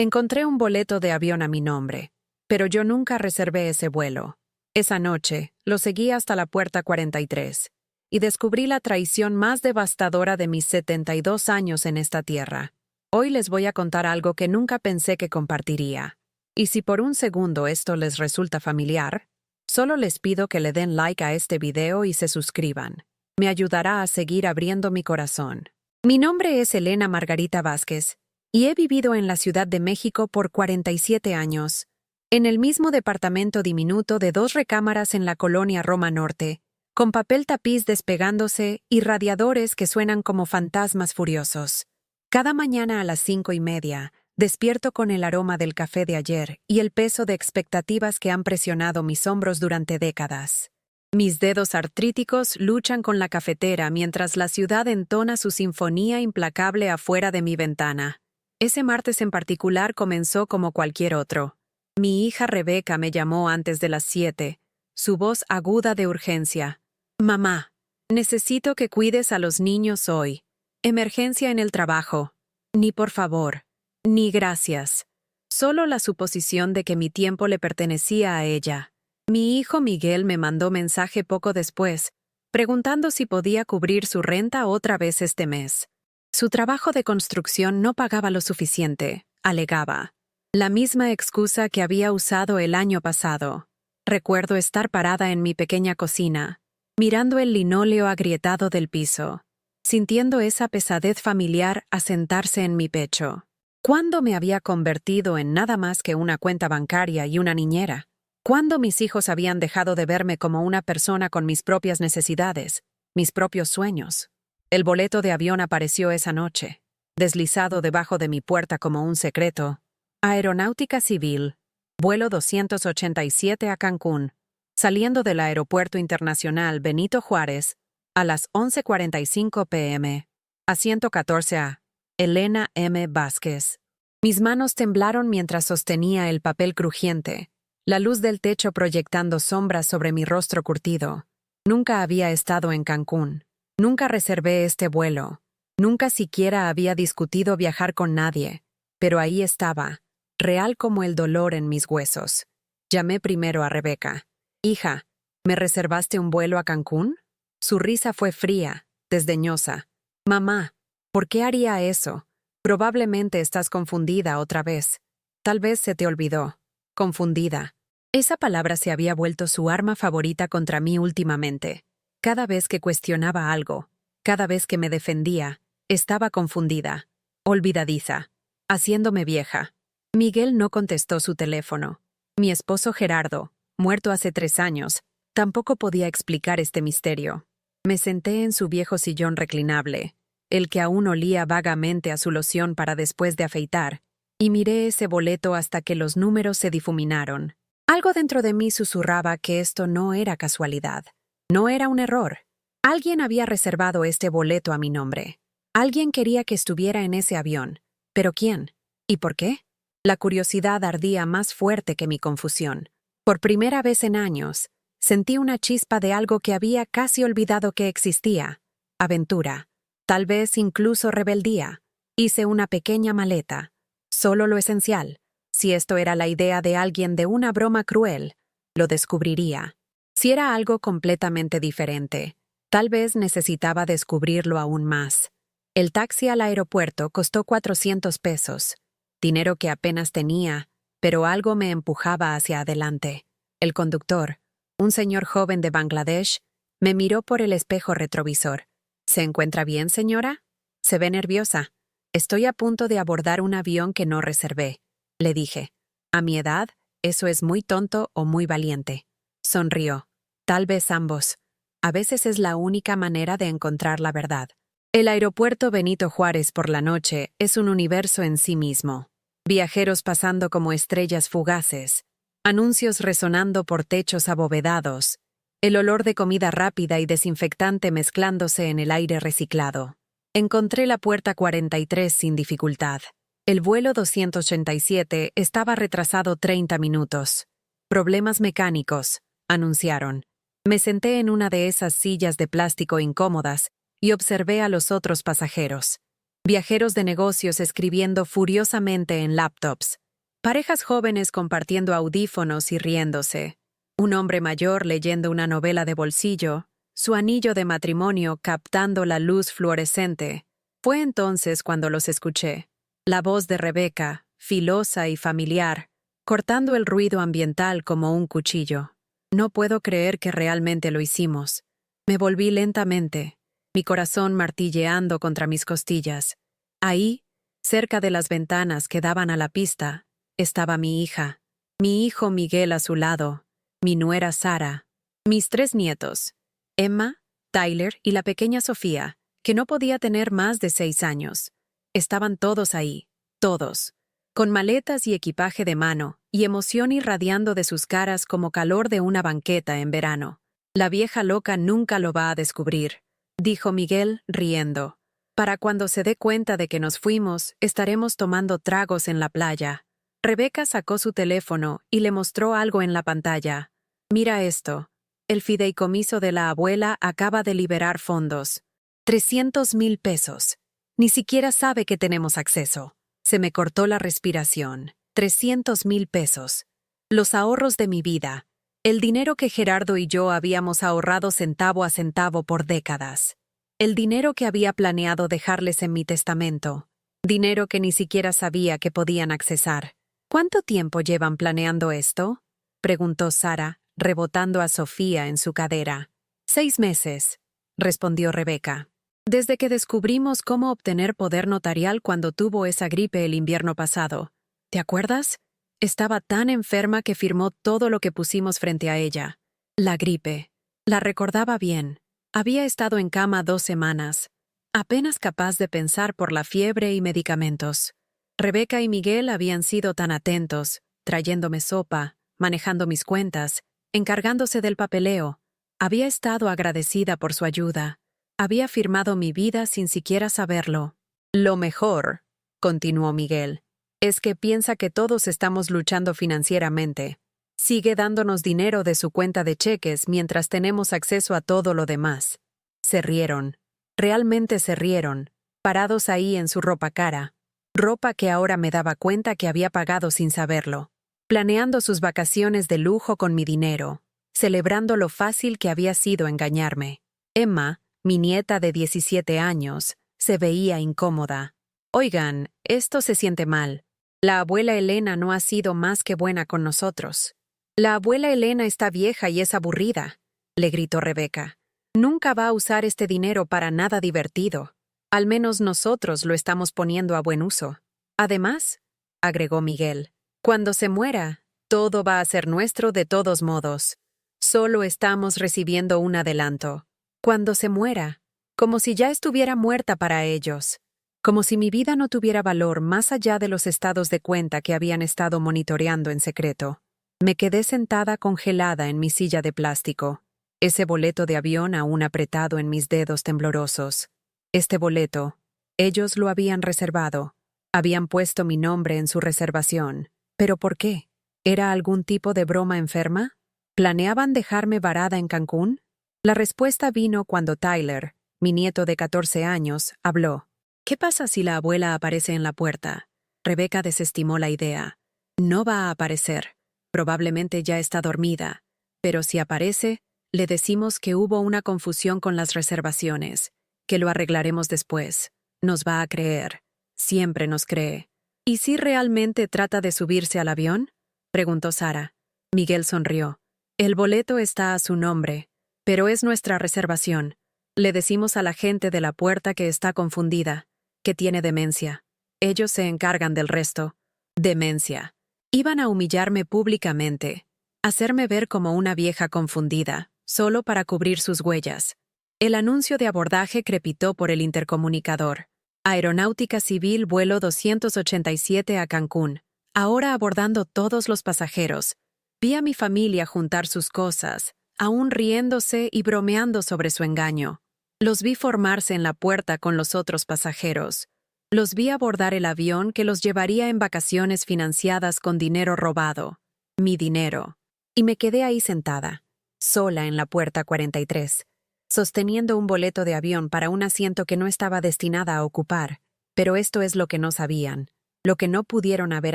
Encontré un boleto de avión a mi nombre, pero yo nunca reservé ese vuelo. Esa noche, lo seguí hasta la puerta 43 y descubrí la traición más devastadora de mis 72 años en esta tierra. Hoy les voy a contar algo que nunca pensé que compartiría. Y si por un segundo esto les resulta familiar, solo les pido que le den like a este video y se suscriban. Me ayudará a seguir abriendo mi corazón. Mi nombre es Elena Margarita Vázquez y he vivido en la Ciudad de México por 47 años, en el mismo departamento diminuto de 2 recámaras en la colonia Roma Norte, con papel tapiz despegándose y radiadores que suenan como fantasmas furiosos. Cada mañana a las 5:30, despierto con el aroma del café de ayer y el peso de expectativas que han presionado mis hombros durante décadas. Mis dedos artríticos luchan con la cafetera mientras la ciudad entona su sinfonía implacable afuera de mi ventana. Ese martes en particular comenzó como cualquier otro. Mi hija Rebeca me llamó antes de las 7, su voz aguda de urgencia. «Mamá, necesito que cuides a los niños hoy. Emergencia en el trabajo. Ni por favor, ni gracias. Solo la suposición de que mi tiempo le pertenecía a ella». Mi hijo Miguel me mandó mensaje poco después, preguntando si podía cubrir su renta otra vez este mes. Su trabajo de construcción no pagaba lo suficiente, alegaba. La misma excusa que había usado el año pasado. Recuerdo estar parada en mi pequeña cocina, mirando el linóleo agrietado del piso, sintiendo esa pesadez familiar asentarse en mi pecho. ¿Cuándo me había convertido en nada más que una cuenta bancaria y una niñera? ¿Cuándo mis hijos habían dejado de verme como una persona con mis propias necesidades, mis propios sueños? El boleto de avión apareció esa noche, deslizado debajo de mi puerta como un secreto. Aeronáutica Civil, vuelo 287 a Cancún, saliendo del Aeropuerto Internacional Benito Juárez, a las 11:45 p.m. Asiento 14A, Elena M. Vázquez. Mis manos temblaron mientras sostenía el papel crujiente, la luz del techo proyectando sombras sobre mi rostro curtido. Nunca había estado en Cancún. Nunca reservé este vuelo. Nunca siquiera había discutido viajar con nadie. Pero ahí estaba, real como el dolor en mis huesos. Llamé primero a Rebeca. «Hija, ¿me reservaste un vuelo a Cancún?» Su risa fue fría, desdeñosa. «Mamá, ¿por qué haría eso? Probablemente estás confundida otra vez. Tal vez se te olvidó». Confundida. Esa palabra se había vuelto su arma favorita contra mí últimamente. Cada vez que cuestionaba algo, cada vez que me defendía, estaba confundida, olvidadiza, haciéndome vieja. Miguel no contestó su teléfono. Mi esposo Gerardo, muerto hace 3 años, tampoco podía explicar este misterio. Me senté en su viejo sillón reclinable, el que aún olía vagamente a su loción para después de afeitar, y miré ese boleto hasta que los números se difuminaron. Algo dentro de mí susurraba que esto no era casualidad. No era un error. Alguien había reservado este boleto a mi nombre. Alguien quería que estuviera en ese avión. ¿Pero quién? ¿Y por qué? La curiosidad ardía más fuerte que mi confusión. Por primera vez en años, sentí una chispa de algo que había casi olvidado que existía. Aventura. Tal vez incluso rebeldía. Hice una pequeña maleta. Solo lo esencial. Si esto era la idea de alguien de una broma cruel, lo descubriría. Si era algo completamente diferente, tal vez necesitaba descubrirlo aún más. El taxi al aeropuerto costó 400 pesos, dinero que apenas tenía, pero algo me empujaba hacia adelante. El conductor, un señor joven de Bangladesh, me miró por el espejo retrovisor. «¿Se encuentra bien, señora? Se ve nerviosa. Estoy a punto de abordar un avión que no reservé», le dije. «A mi edad, eso es muy tonto o muy valiente». Sonrió. «Tal vez ambos. A veces es la única manera de encontrar la verdad». El aeropuerto Benito Juárez por la noche es un universo en sí mismo. Viajeros pasando como estrellas fugaces, anuncios resonando por techos abovedados, el olor de comida rápida y desinfectante mezclándose en el aire reciclado. Encontré la puerta 43 sin dificultad. El vuelo 287 estaba retrasado 30 minutos. «Problemas mecánicos», anunciaron. Me senté en una de esas sillas de plástico incómodas y observé a los otros pasajeros. Viajeros de negocios escribiendo furiosamente en laptops. Parejas jóvenes compartiendo audífonos y riéndose. Un hombre mayor leyendo una novela de bolsillo, su anillo de matrimonio captando la luz fluorescente. Fue entonces cuando los escuché. La voz de Rebeca, filosa y familiar, cortando el ruido ambiental como un cuchillo. No puedo creer que realmente lo hicimos. Me volví lentamente, mi corazón martilleando contra mis costillas. Ahí, cerca de las ventanas que daban a la pista, estaba mi hija, mi hijo Miguel a su lado, mi nuera Sara, mis 3 nietos, Emma, Tyler y la pequeña Sofía, que no podía tener más de 6 años. Estaban todos ahí, todos, con maletas y equipaje de mano, y emoción irradiando de sus caras como calor de una banqueta en verano. La vieja loca nunca lo va a descubrir, dijo Miguel, riendo. Para cuando se dé cuenta de que nos fuimos, estaremos tomando tragos en la playa. Rebeca sacó su teléfono y le mostró algo en la pantalla. Mira esto. El fideicomiso de la abuela acaba de liberar fondos. 300,000 pesos. Ni siquiera sabe que tenemos acceso. Se me cortó la respiración. 300,000 pesos. Los ahorros de mi vida. El dinero que Gerardo y yo habíamos ahorrado centavo a centavo por décadas. El dinero que había planeado dejarles en mi testamento. Dinero que ni siquiera sabía que podían accesar. ¿Cuánto tiempo llevan planeando esto?, preguntó Sara, rebotando a Sofía en su cadera. 6 meses, respondió Rebeca. Desde que descubrimos cómo obtener poder notarial cuando tuvo esa gripe el invierno pasado. ¿Te acuerdas? Estaba tan enferma que firmó todo lo que pusimos frente a ella. La gripe. La recordaba bien. Había estado en cama 2 semanas, apenas capaz de pensar por la fiebre y medicamentos. Rebeca y Miguel habían sido tan atentos, trayéndome sopa, manejando mis cuentas, encargándose del papeleo. Había estado agradecida por su ayuda. Había firmado mi vida sin siquiera saberlo. Lo mejor, continuó Miguel, es que piensa que todos estamos luchando financieramente. Sigue dándonos dinero de su cuenta de cheques mientras tenemos acceso a todo lo demás. Se rieron. Realmente se rieron, parados ahí en su ropa cara. Ropa que ahora me daba cuenta que había pagado sin saberlo. Planeando sus vacaciones de lujo con mi dinero. Celebrando lo fácil que había sido engañarme. Emma, mi nieta de 17 años, se veía incómoda. Oigan, esto se siente mal. La abuela Elena no ha sido más que buena con nosotros. La abuela Elena está vieja y es aburrida, le gritó Rebeca. Nunca va a usar este dinero para nada divertido. Al menos nosotros lo estamos poniendo a buen uso. Además, agregó Miguel, cuando se muera, todo va a ser nuestro de todos modos. Solo estamos recibiendo un adelanto. Cuando se muera, como si ya estuviera muerta para ellos. Como si mi vida no tuviera valor más allá de los estados de cuenta que habían estado monitoreando en secreto. Me quedé sentada congelada en mi silla de plástico, ese boleto de avión aún apretado en mis dedos temblorosos. Este boleto, ellos lo habían reservado. Habían puesto mi nombre en su reservación. ¿Pero por qué? ¿Era algún tipo de broma enferma? ¿Planeaban dejarme varada en Cancún? La respuesta vino cuando Tyler, mi nieto de 14 años, habló. ¿Qué pasa si la abuela aparece en la puerta? Rebeca desestimó la idea. No va a aparecer. Probablemente ya está dormida. Pero si aparece, le decimos que hubo una confusión con las reservaciones, que lo arreglaremos después. Nos va a creer. Siempre nos cree. ¿Y si realmente trata de subirse al avión?, preguntó Sara. Miguel sonrió. El boleto está a su nombre, pero es nuestra reservación. Le decimos a la gente de la puerta que está confundida, que tiene demencia. Ellos se encargan del resto. Demencia. Iban a humillarme públicamente, hacerme ver como una vieja confundida, solo para cubrir sus huellas. El anuncio de abordaje crepitó por el intercomunicador. Aeronáutica Civil vuelo 287 a Cancún. Ahora abordando todos los pasajeros. Vi a mi familia juntar sus cosas, aún riéndose y bromeando sobre su engaño. Los vi formarse en la puerta con los otros pasajeros. Los vi abordar el avión que los llevaría en vacaciones financiadas con dinero robado. Mi dinero. Y me quedé ahí sentada, sola en la puerta 43, sosteniendo un boleto de avión para un asiento que no estaba destinada a ocupar. Pero esto es lo que no sabían, lo que no pudieron haber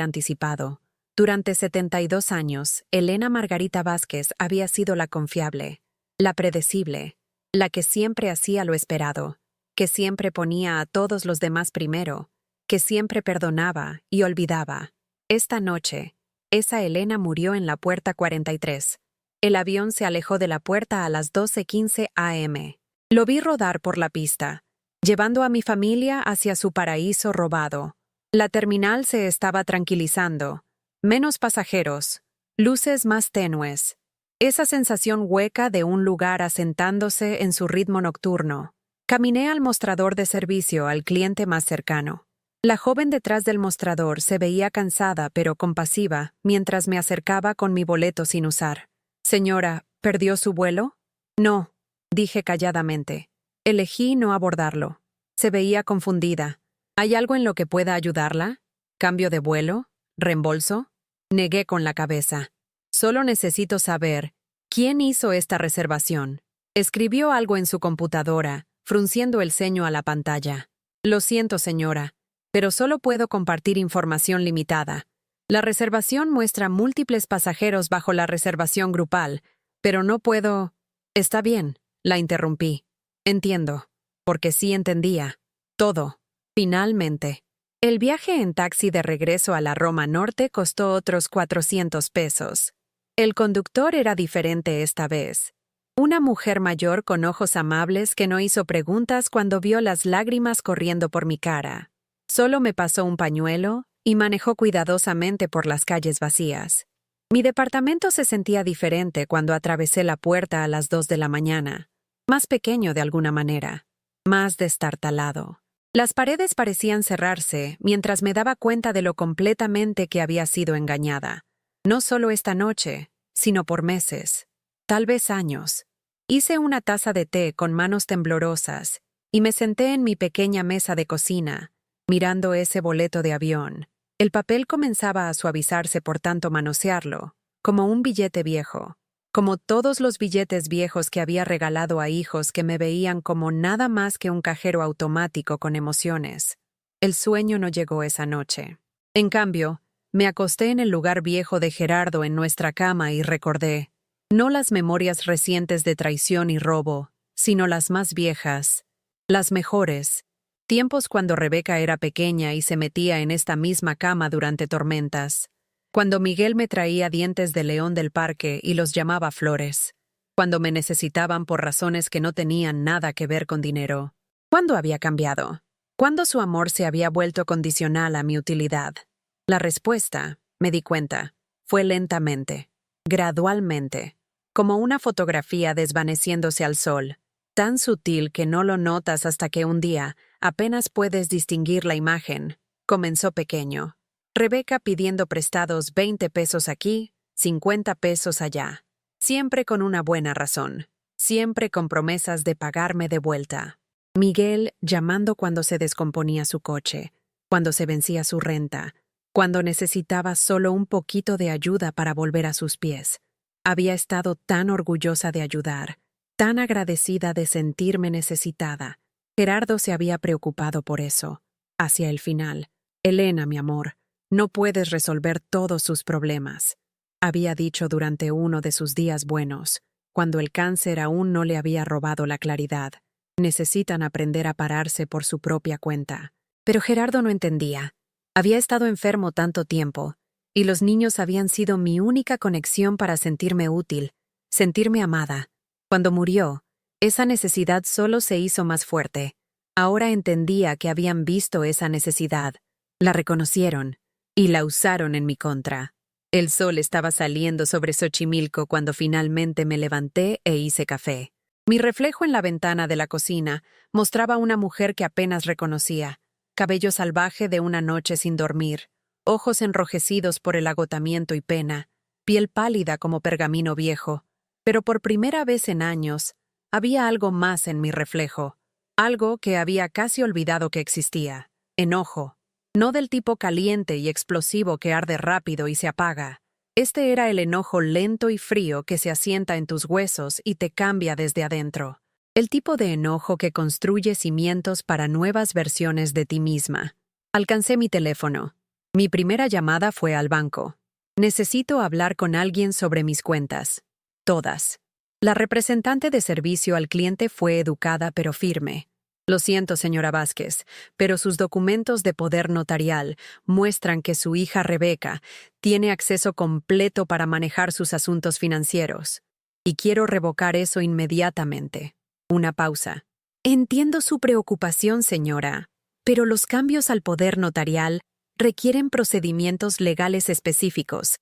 anticipado. Durante 72 años, Elena Margarita Vázquez había sido la confiable, la predecible, la que siempre hacía lo esperado, que siempre ponía a todos los demás primero, que siempre perdonaba y olvidaba. Esta noche, esa Elena murió en la puerta 43. El avión se alejó de la puerta a las 12:15 am. Lo vi rodar por la pista, llevando a mi familia hacia su paraíso robado. La terminal se estaba tranquilizando. Menos pasajeros, luces más tenues. Esa sensación hueca de un lugar asentándose en su ritmo nocturno. Caminé al mostrador de servicio al cliente más cercano. La joven detrás del mostrador se veía cansada pero compasiva mientras me acercaba con mi boleto sin usar. «Señora, ¿perdió su vuelo?» «No», dije calladamente. Elegí no abordarlo. Se veía confundida. «¿Hay algo en lo que pueda ayudarla? ¿Cambio de vuelo? ¿Reembolso?» Negué con la cabeza. «Solo necesito saber, ¿quién hizo esta reservación?» Escribió algo en su computadora, frunciendo el ceño a la pantalla. «Lo siento, señora, pero solo puedo compartir información limitada. La reservación muestra múltiples pasajeros bajo la reservación grupal, pero no puedo...» «Está bien», la interrumpí. «Entiendo». Porque sí entendía. Todo. Finalmente. El viaje en taxi de regreso a la Roma Norte costó otros 400 pesos. El conductor era diferente esta vez. Una mujer mayor con ojos amables que no hizo preguntas cuando vio las lágrimas corriendo por mi cara. Solo me pasó un pañuelo y manejó cuidadosamente por las calles vacías. Mi departamento se sentía diferente cuando atravesé la puerta a las 2 de la mañana. Más pequeño de alguna manera. Más destartalado. Las paredes parecían cerrarse mientras me daba cuenta de lo completamente que había sido engañada. No solo esta noche, sino por meses. Tal vez años. Hice una taza de té con manos temblorosas y me senté en mi pequeña mesa de cocina, mirando ese boleto de avión. El papel comenzaba a suavizarse por tanto manosearlo, como un billete viejo. Como todos los billetes viejos que había regalado a hijos que me veían como nada más que un cajero automático con emociones. El sueño no llegó esa noche. En cambio, me acosté en el lugar viejo de Gerardo en nuestra cama y recordé, no las memorias recientes de traición y robo, sino las más viejas, las mejores, tiempos cuando Rebeca era pequeña y se metía en esta misma cama durante tormentas. Cuando Miguel me traía dientes de león del parque y los llamaba flores. Cuando me necesitaban por razones que no tenían nada que ver con dinero. ¿Cuándo había cambiado? ¿Cuándo su amor se había vuelto condicional a mi utilidad? La respuesta, me di cuenta, fue lentamente, gradualmente, como una fotografía desvaneciéndose al sol, tan sutil que no lo notas hasta que un día apenas puedes distinguir la imagen. Comenzó pequeño. Rebeca pidiendo prestados 20 pesos aquí, 50 pesos allá. Siempre con una buena razón. Siempre con promesas de pagarme de vuelta. Miguel llamando cuando se descomponía su coche, cuando se vencía su renta, cuando necesitaba solo un poquito de ayuda para volver a sus pies. Había estado tan orgullosa de ayudar, tan agradecida de sentirme necesitada. Gerardo se había preocupado por eso. Hacia el final. «Elena, mi amor, no puedes resolver todos sus problemas», había dicho durante uno de sus días buenos, cuando el cáncer aún no le había robado la claridad. Necesitan aprender a pararse por su propia cuenta. Pero Gerardo no entendía. Había estado enfermo tanto tiempo, y los niños habían sido mi única conexión para sentirme útil, sentirme amada. Cuando murió, esa necesidad solo se hizo más fuerte. Ahora entendía que habían visto esa necesidad, la reconocieron, y la usaron en mi contra. El sol estaba saliendo sobre Xochimilco cuando finalmente me levanté e hice café. Mi reflejo en la ventana de la cocina mostraba una mujer que apenas reconocía, cabello salvaje de una noche sin dormir, ojos enrojecidos por el agotamiento y pena, piel pálida como pergamino viejo. Pero por primera vez en años, había algo más en mi reflejo, algo que había casi olvidado que existía: enojo. No del tipo caliente y explosivo que arde rápido y se apaga. Este era el enojo lento y frío que se asienta en tus huesos y te cambia desde adentro. El tipo de enojo que construye cimientos para nuevas versiones de ti misma. Alcancé mi teléfono. Mi primera llamada fue al banco. Necesito hablar con alguien sobre mis cuentas. Todas. La representante de servicio al cliente fue educada pero firme. Lo siento, señora Vázquez, pero sus documentos de poder notarial muestran que su hija Rebeca tiene acceso completo para manejar sus asuntos financieros. Y quiero revocar eso inmediatamente. Una pausa. Entiendo su preocupación, señora, pero los cambios al poder notarial requieren procedimientos legales específicos.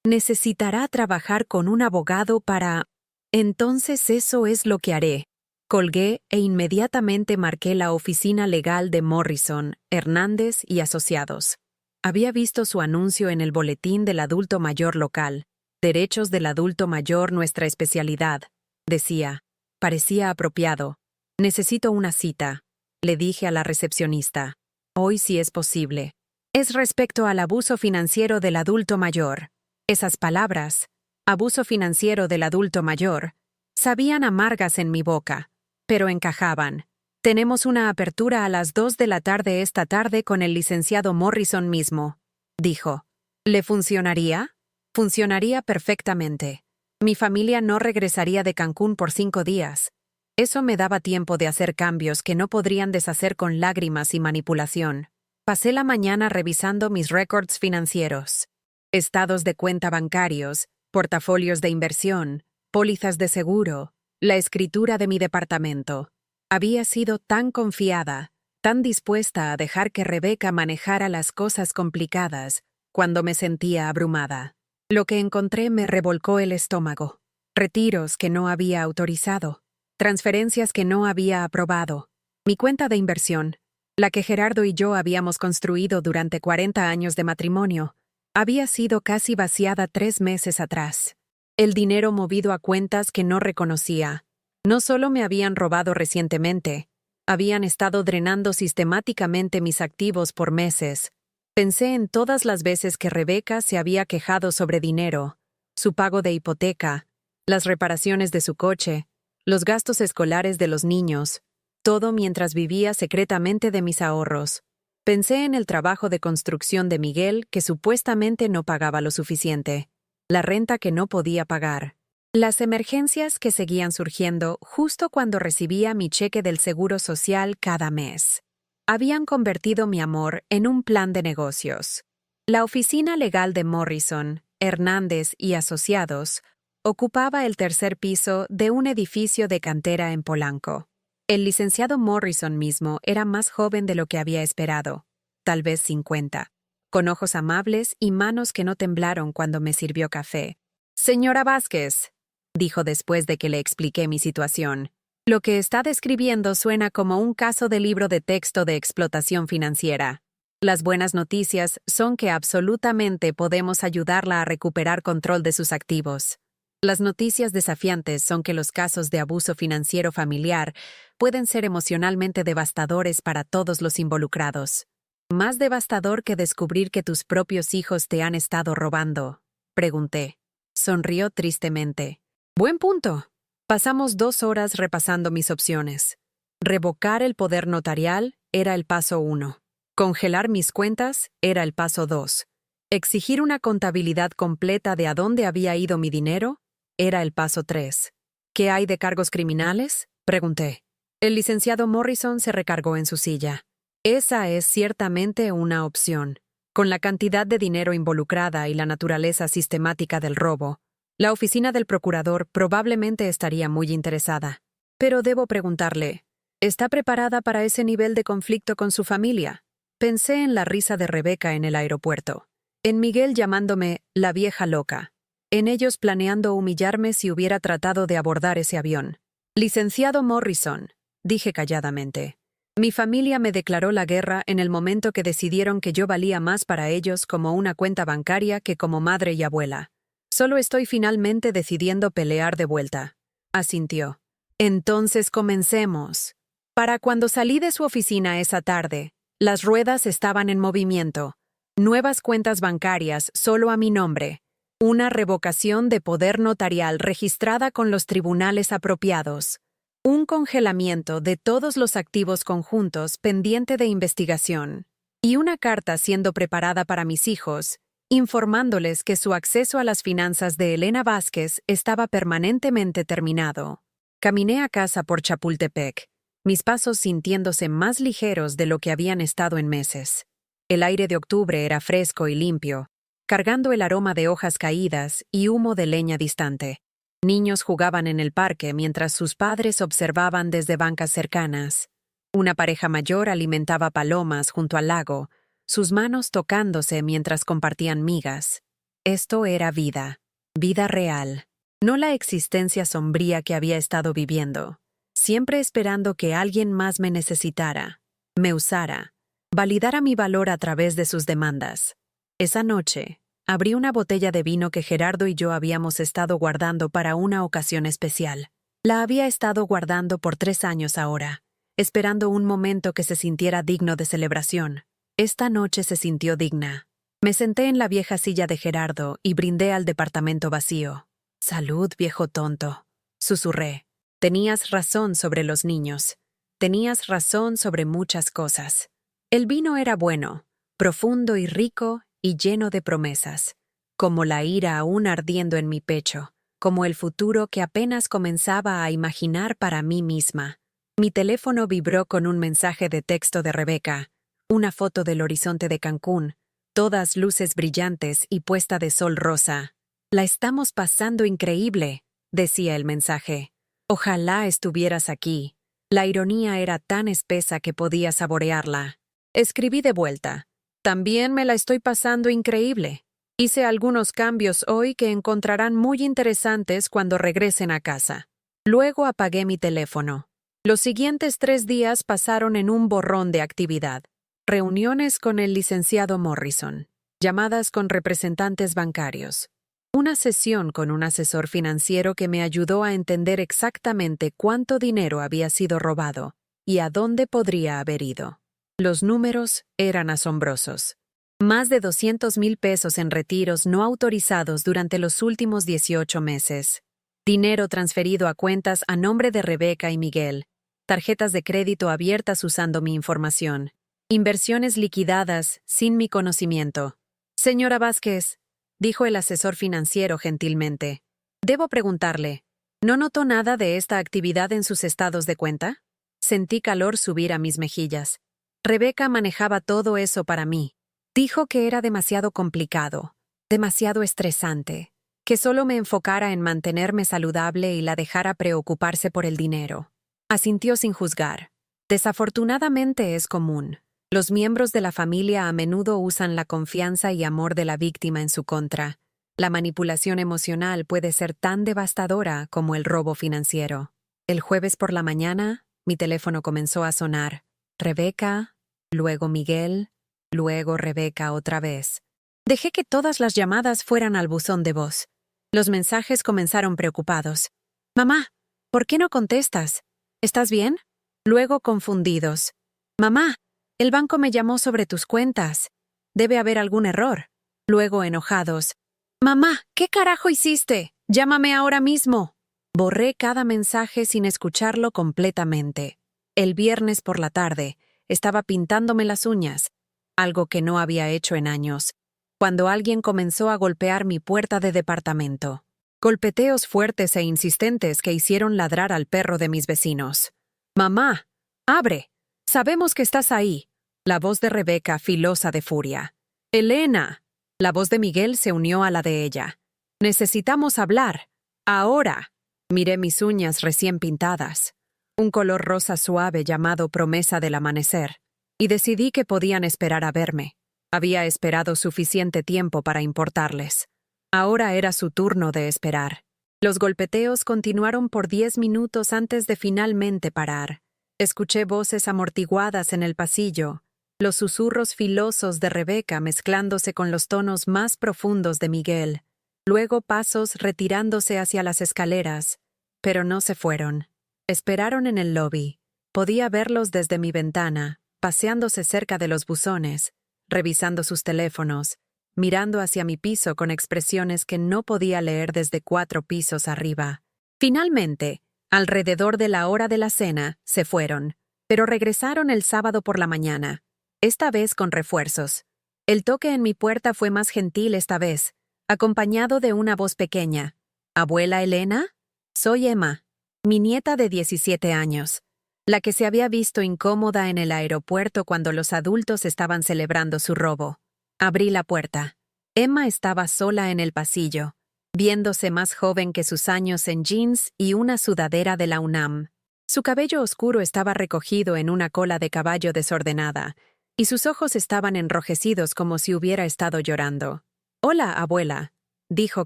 Necesitará trabajar con un abogado para... Entonces eso es lo que haré. Colgué e inmediatamente marqué la oficina legal de Morrison, Hernández y Asociados. Había visto su anuncio en el boletín del adulto mayor local. Derechos del adulto mayor, nuestra especialidad. Decía. Parecía apropiado. Necesito una cita. Le dije a la recepcionista. Hoy sí es posible. Es respecto al abuso financiero del adulto mayor. Esas palabras, abuso financiero del adulto mayor, sabían amargas en mi boca, pero encajaban. Tenemos una apertura a las 2 de la tarde esta tarde con el licenciado Morrison mismo, dijo. ¿Le funcionaría? Funcionaría perfectamente. Mi familia no regresaría de Cancún por 5 días. Eso me daba tiempo de hacer cambios que no podrían deshacer con lágrimas y manipulación. Pasé la mañana revisando mis récords financieros. Estados de cuenta bancarios, portafolios de inversión, pólizas de seguro, la escritura de mi departamento. Había sido tan confiada, tan dispuesta a dejar que Rebeca manejara las cosas complicadas cuando me sentía abrumada. Lo que encontré me revolcó el estómago. Retiros que no había autorizado. Transferencias que no había aprobado. Mi cuenta de inversión, la que Gerardo y yo habíamos construido durante 40 años de matrimonio, había sido casi vaciada 3 meses atrás. El dinero movido a cuentas que no reconocía. No solo me habían robado recientemente, habían estado drenando sistemáticamente mis activos por meses. Pensé en todas las veces que Rebeca se había quejado sobre dinero, su pago de hipoteca, las reparaciones de su coche, los gastos escolares de los niños, todo mientras vivía secretamente de mis ahorros. Pensé en el trabajo de construcción de Miguel que supuestamente no pagaba lo suficiente, la renta que no podía pagar, las emergencias que seguían surgiendo justo cuando recibía mi cheque del Seguro Social cada mes. Habían convertido mi amor en un plan de negocios. La oficina legal de Morrison, Hernández y Asociados ocupaba el 3er piso de un edificio de cantera en Polanco. El licenciado Morrison mismo era más joven de lo que había esperado, tal vez 50, con ojos amables y manos que no temblaron cuando me sirvió café. «Señora Vázquez», dijo después de que le expliqué mi situación, «lo que está describiendo suena como un caso de libro de texto de explotación financiera. Las buenas noticias son que absolutamente podemos ayudarla a recuperar control de sus activos. Las noticias desafiantes son que los casos de abuso financiero familiar pueden ser emocionalmente devastadores para todos los involucrados. ¿Más devastador que descubrir que tus propios hijos te han estado robando?», pregunté. Sonrió tristemente. «Buen punto». Pasamos 2 horas repasando mis opciones. Revocar el poder notarial era el paso 1. Congelar mis cuentas era el paso 2. Exigir una contabilidad completa de a dónde había ido mi dinero era el paso 3. «¿Qué hay de cargos criminales?», pregunté. El licenciado Morrison se recargó en su silla. «Esa es ciertamente una opción. Con la cantidad de dinero involucrada y la naturaleza sistemática del robo, la oficina del procurador probablemente estaría muy interesada. Pero debo preguntarle, ¿está preparada para ese nivel de conflicto con su familia?». Pensé en la risa de Rebeca en el aeropuerto, en Miguel llamándome la vieja loca, en ellos planeando humillarme si hubiera tratado de abordar ese avión. «Licenciado Morrison», dije calladamente, «mi familia me declaró la guerra en el momento que decidieron que yo valía más para ellos como una cuenta bancaria que como madre y abuela. Solo estoy finalmente decidiendo pelear de vuelta». Asintió. «Entonces comencemos». Para cuando salí de su oficina esa tarde, las ruedas estaban en movimiento. Nuevas cuentas bancarias solo a mi nombre. Una revocación de poder notarial registrada con los tribunales apropiados. Un congelamiento de todos los activos conjuntos pendiente de investigación. Y una carta siendo preparada para mis hijos, informándoles que su acceso a las finanzas de Elena Vázquez estaba permanentemente terminado. Caminé a casa por Chapultepec, mis pasos sintiéndose más ligeros de lo que habían estado en meses. El aire de octubre era fresco y limpio, cargando el aroma de hojas caídas y humo de leña distante. Niños jugaban en el parque mientras sus padres observaban desde bancas cercanas. Una pareja mayor alimentaba palomas junto al lago, sus manos tocándose mientras compartían migas. Esto era vida, vida real, no la existencia sombría que había estado viviendo, siempre esperando que alguien más me necesitara, me usara, validara mi valor a través de sus demandas. Esa noche, abrí una botella de vino que Gerardo y yo habíamos estado guardando para una ocasión especial. La había estado guardando por 3 años ahora, esperando un momento que se sintiera digno de celebración. Esta noche se sintió digna. Me senté en la vieja silla de Gerardo y brindé al departamento vacío. «Salud, viejo tonto», susurré. «Tenías razón sobre los niños. Tenías razón sobre muchas cosas». El vino era bueno, profundo y rico y lleno de promesas, como la ira aún ardiendo en mi pecho, como el futuro que apenas comenzaba a imaginar para mí misma. Mi teléfono vibró con un mensaje de texto de Rebeca, una foto del horizonte de Cancún, todas luces brillantes y puesta de sol rosa. «La estamos pasando increíble», decía el mensaje. «Ojalá estuvieras aquí». La ironía era tan espesa que podía saborearla. Escribí de vuelta. «También me la estoy pasando increíble. Hice algunos cambios hoy que encontrarán muy interesantes cuando regresen a casa». Luego apagué mi teléfono. Los siguientes 3 días pasaron en un borrón de actividad. Reuniones con el licenciado Morrison, llamadas con representantes bancarios, una sesión con un asesor financiero que me ayudó a entender exactamente cuánto dinero había sido robado y a dónde podría haber ido. Los números eran asombrosos. Más de 200,000 pesos en retiros no autorizados durante los últimos 18 meses. Dinero transferido a cuentas a nombre de Rebeca y Miguel. Tarjetas de crédito abiertas usando mi información. Inversiones liquidadas sin mi conocimiento. «Señora Vázquez», dijo el asesor financiero gentilmente, «debo preguntarle, ¿no notó nada de esta actividad en sus estados de cuenta?» Sentí calor subir a mis mejillas. Rebeca manejaba todo eso para mí. Dijo que era demasiado complicado, demasiado estresante, que solo me enfocara en mantenerme saludable y la dejara preocuparse por el dinero. Asintió sin juzgar. Desafortunadamente es común. Los miembros de la familia a menudo usan la confianza y amor de la víctima en su contra. La manipulación emocional puede ser tan devastadora como el robo financiero. El jueves por la mañana, mi teléfono comenzó a sonar. Rebeca, luego Miguel, luego Rebeca otra vez. Dejé que todas las llamadas fueran al buzón de voz. Los mensajes comenzaron preocupados. «Mamá, ¿por qué no contestas? ¿Estás bien?» Luego confundidos. «Mamá, el banco me llamó sobre tus cuentas. Debe haber algún error». Luego enojados. «Mamá, ¿qué carajo hiciste? Llámame ahora mismo». Borré cada mensaje sin escucharlo completamente. El viernes por la tarde, estaba pintándome las uñas, algo que no había hecho en años, cuando alguien comenzó a golpear mi puerta de departamento. Golpeteos fuertes e insistentes que hicieron ladrar al perro de mis vecinos. «Mamá, abre. Sabemos que estás ahí». La voz de Rebeca filosa de furia. «Elena». La voz de Miguel se unió a la de ella. «Necesitamos hablar. Ahora». Miré mis uñas recién pintadas. Un color rosa suave llamado promesa del amanecer. Y decidí que podían esperar a verme. Había esperado suficiente tiempo para importarles. Ahora era su turno de esperar. Los golpeteos continuaron por 10 minutos antes de finalmente parar. Escuché voces amortiguadas en el pasillo, los susurros filosos de Rebeca mezclándose con los tonos más profundos de Miguel. Luego pasos retirándose hacia las escaleras, pero no se fueron. Esperaron en el lobby. Podía verlos desde mi ventana, paseándose cerca de los buzones, revisando sus teléfonos, mirando hacia mi piso con expresiones que no podía leer desde 4 pisos arriba. Finalmente, Alrededor de la hora de la cena, se fueron, pero regresaron el sábado por la mañana, esta vez con refuerzos. El toque en mi puerta fue más gentil esta vez, acompañado de una voz pequeña. ¿Abuela Elena? Soy Emma, mi nieta de 17 años, la que se había visto incómoda en el aeropuerto cuando los adultos estaban celebrando su robo. Abrí la puerta. Emma estaba sola en el pasillo, viéndose más joven que sus años en jeans y una sudadera de la UNAM. Su cabello oscuro estaba recogido en una cola de caballo desordenada, y sus ojos estaban enrojecidos como si hubiera estado llorando. «Hola, abuela», dijo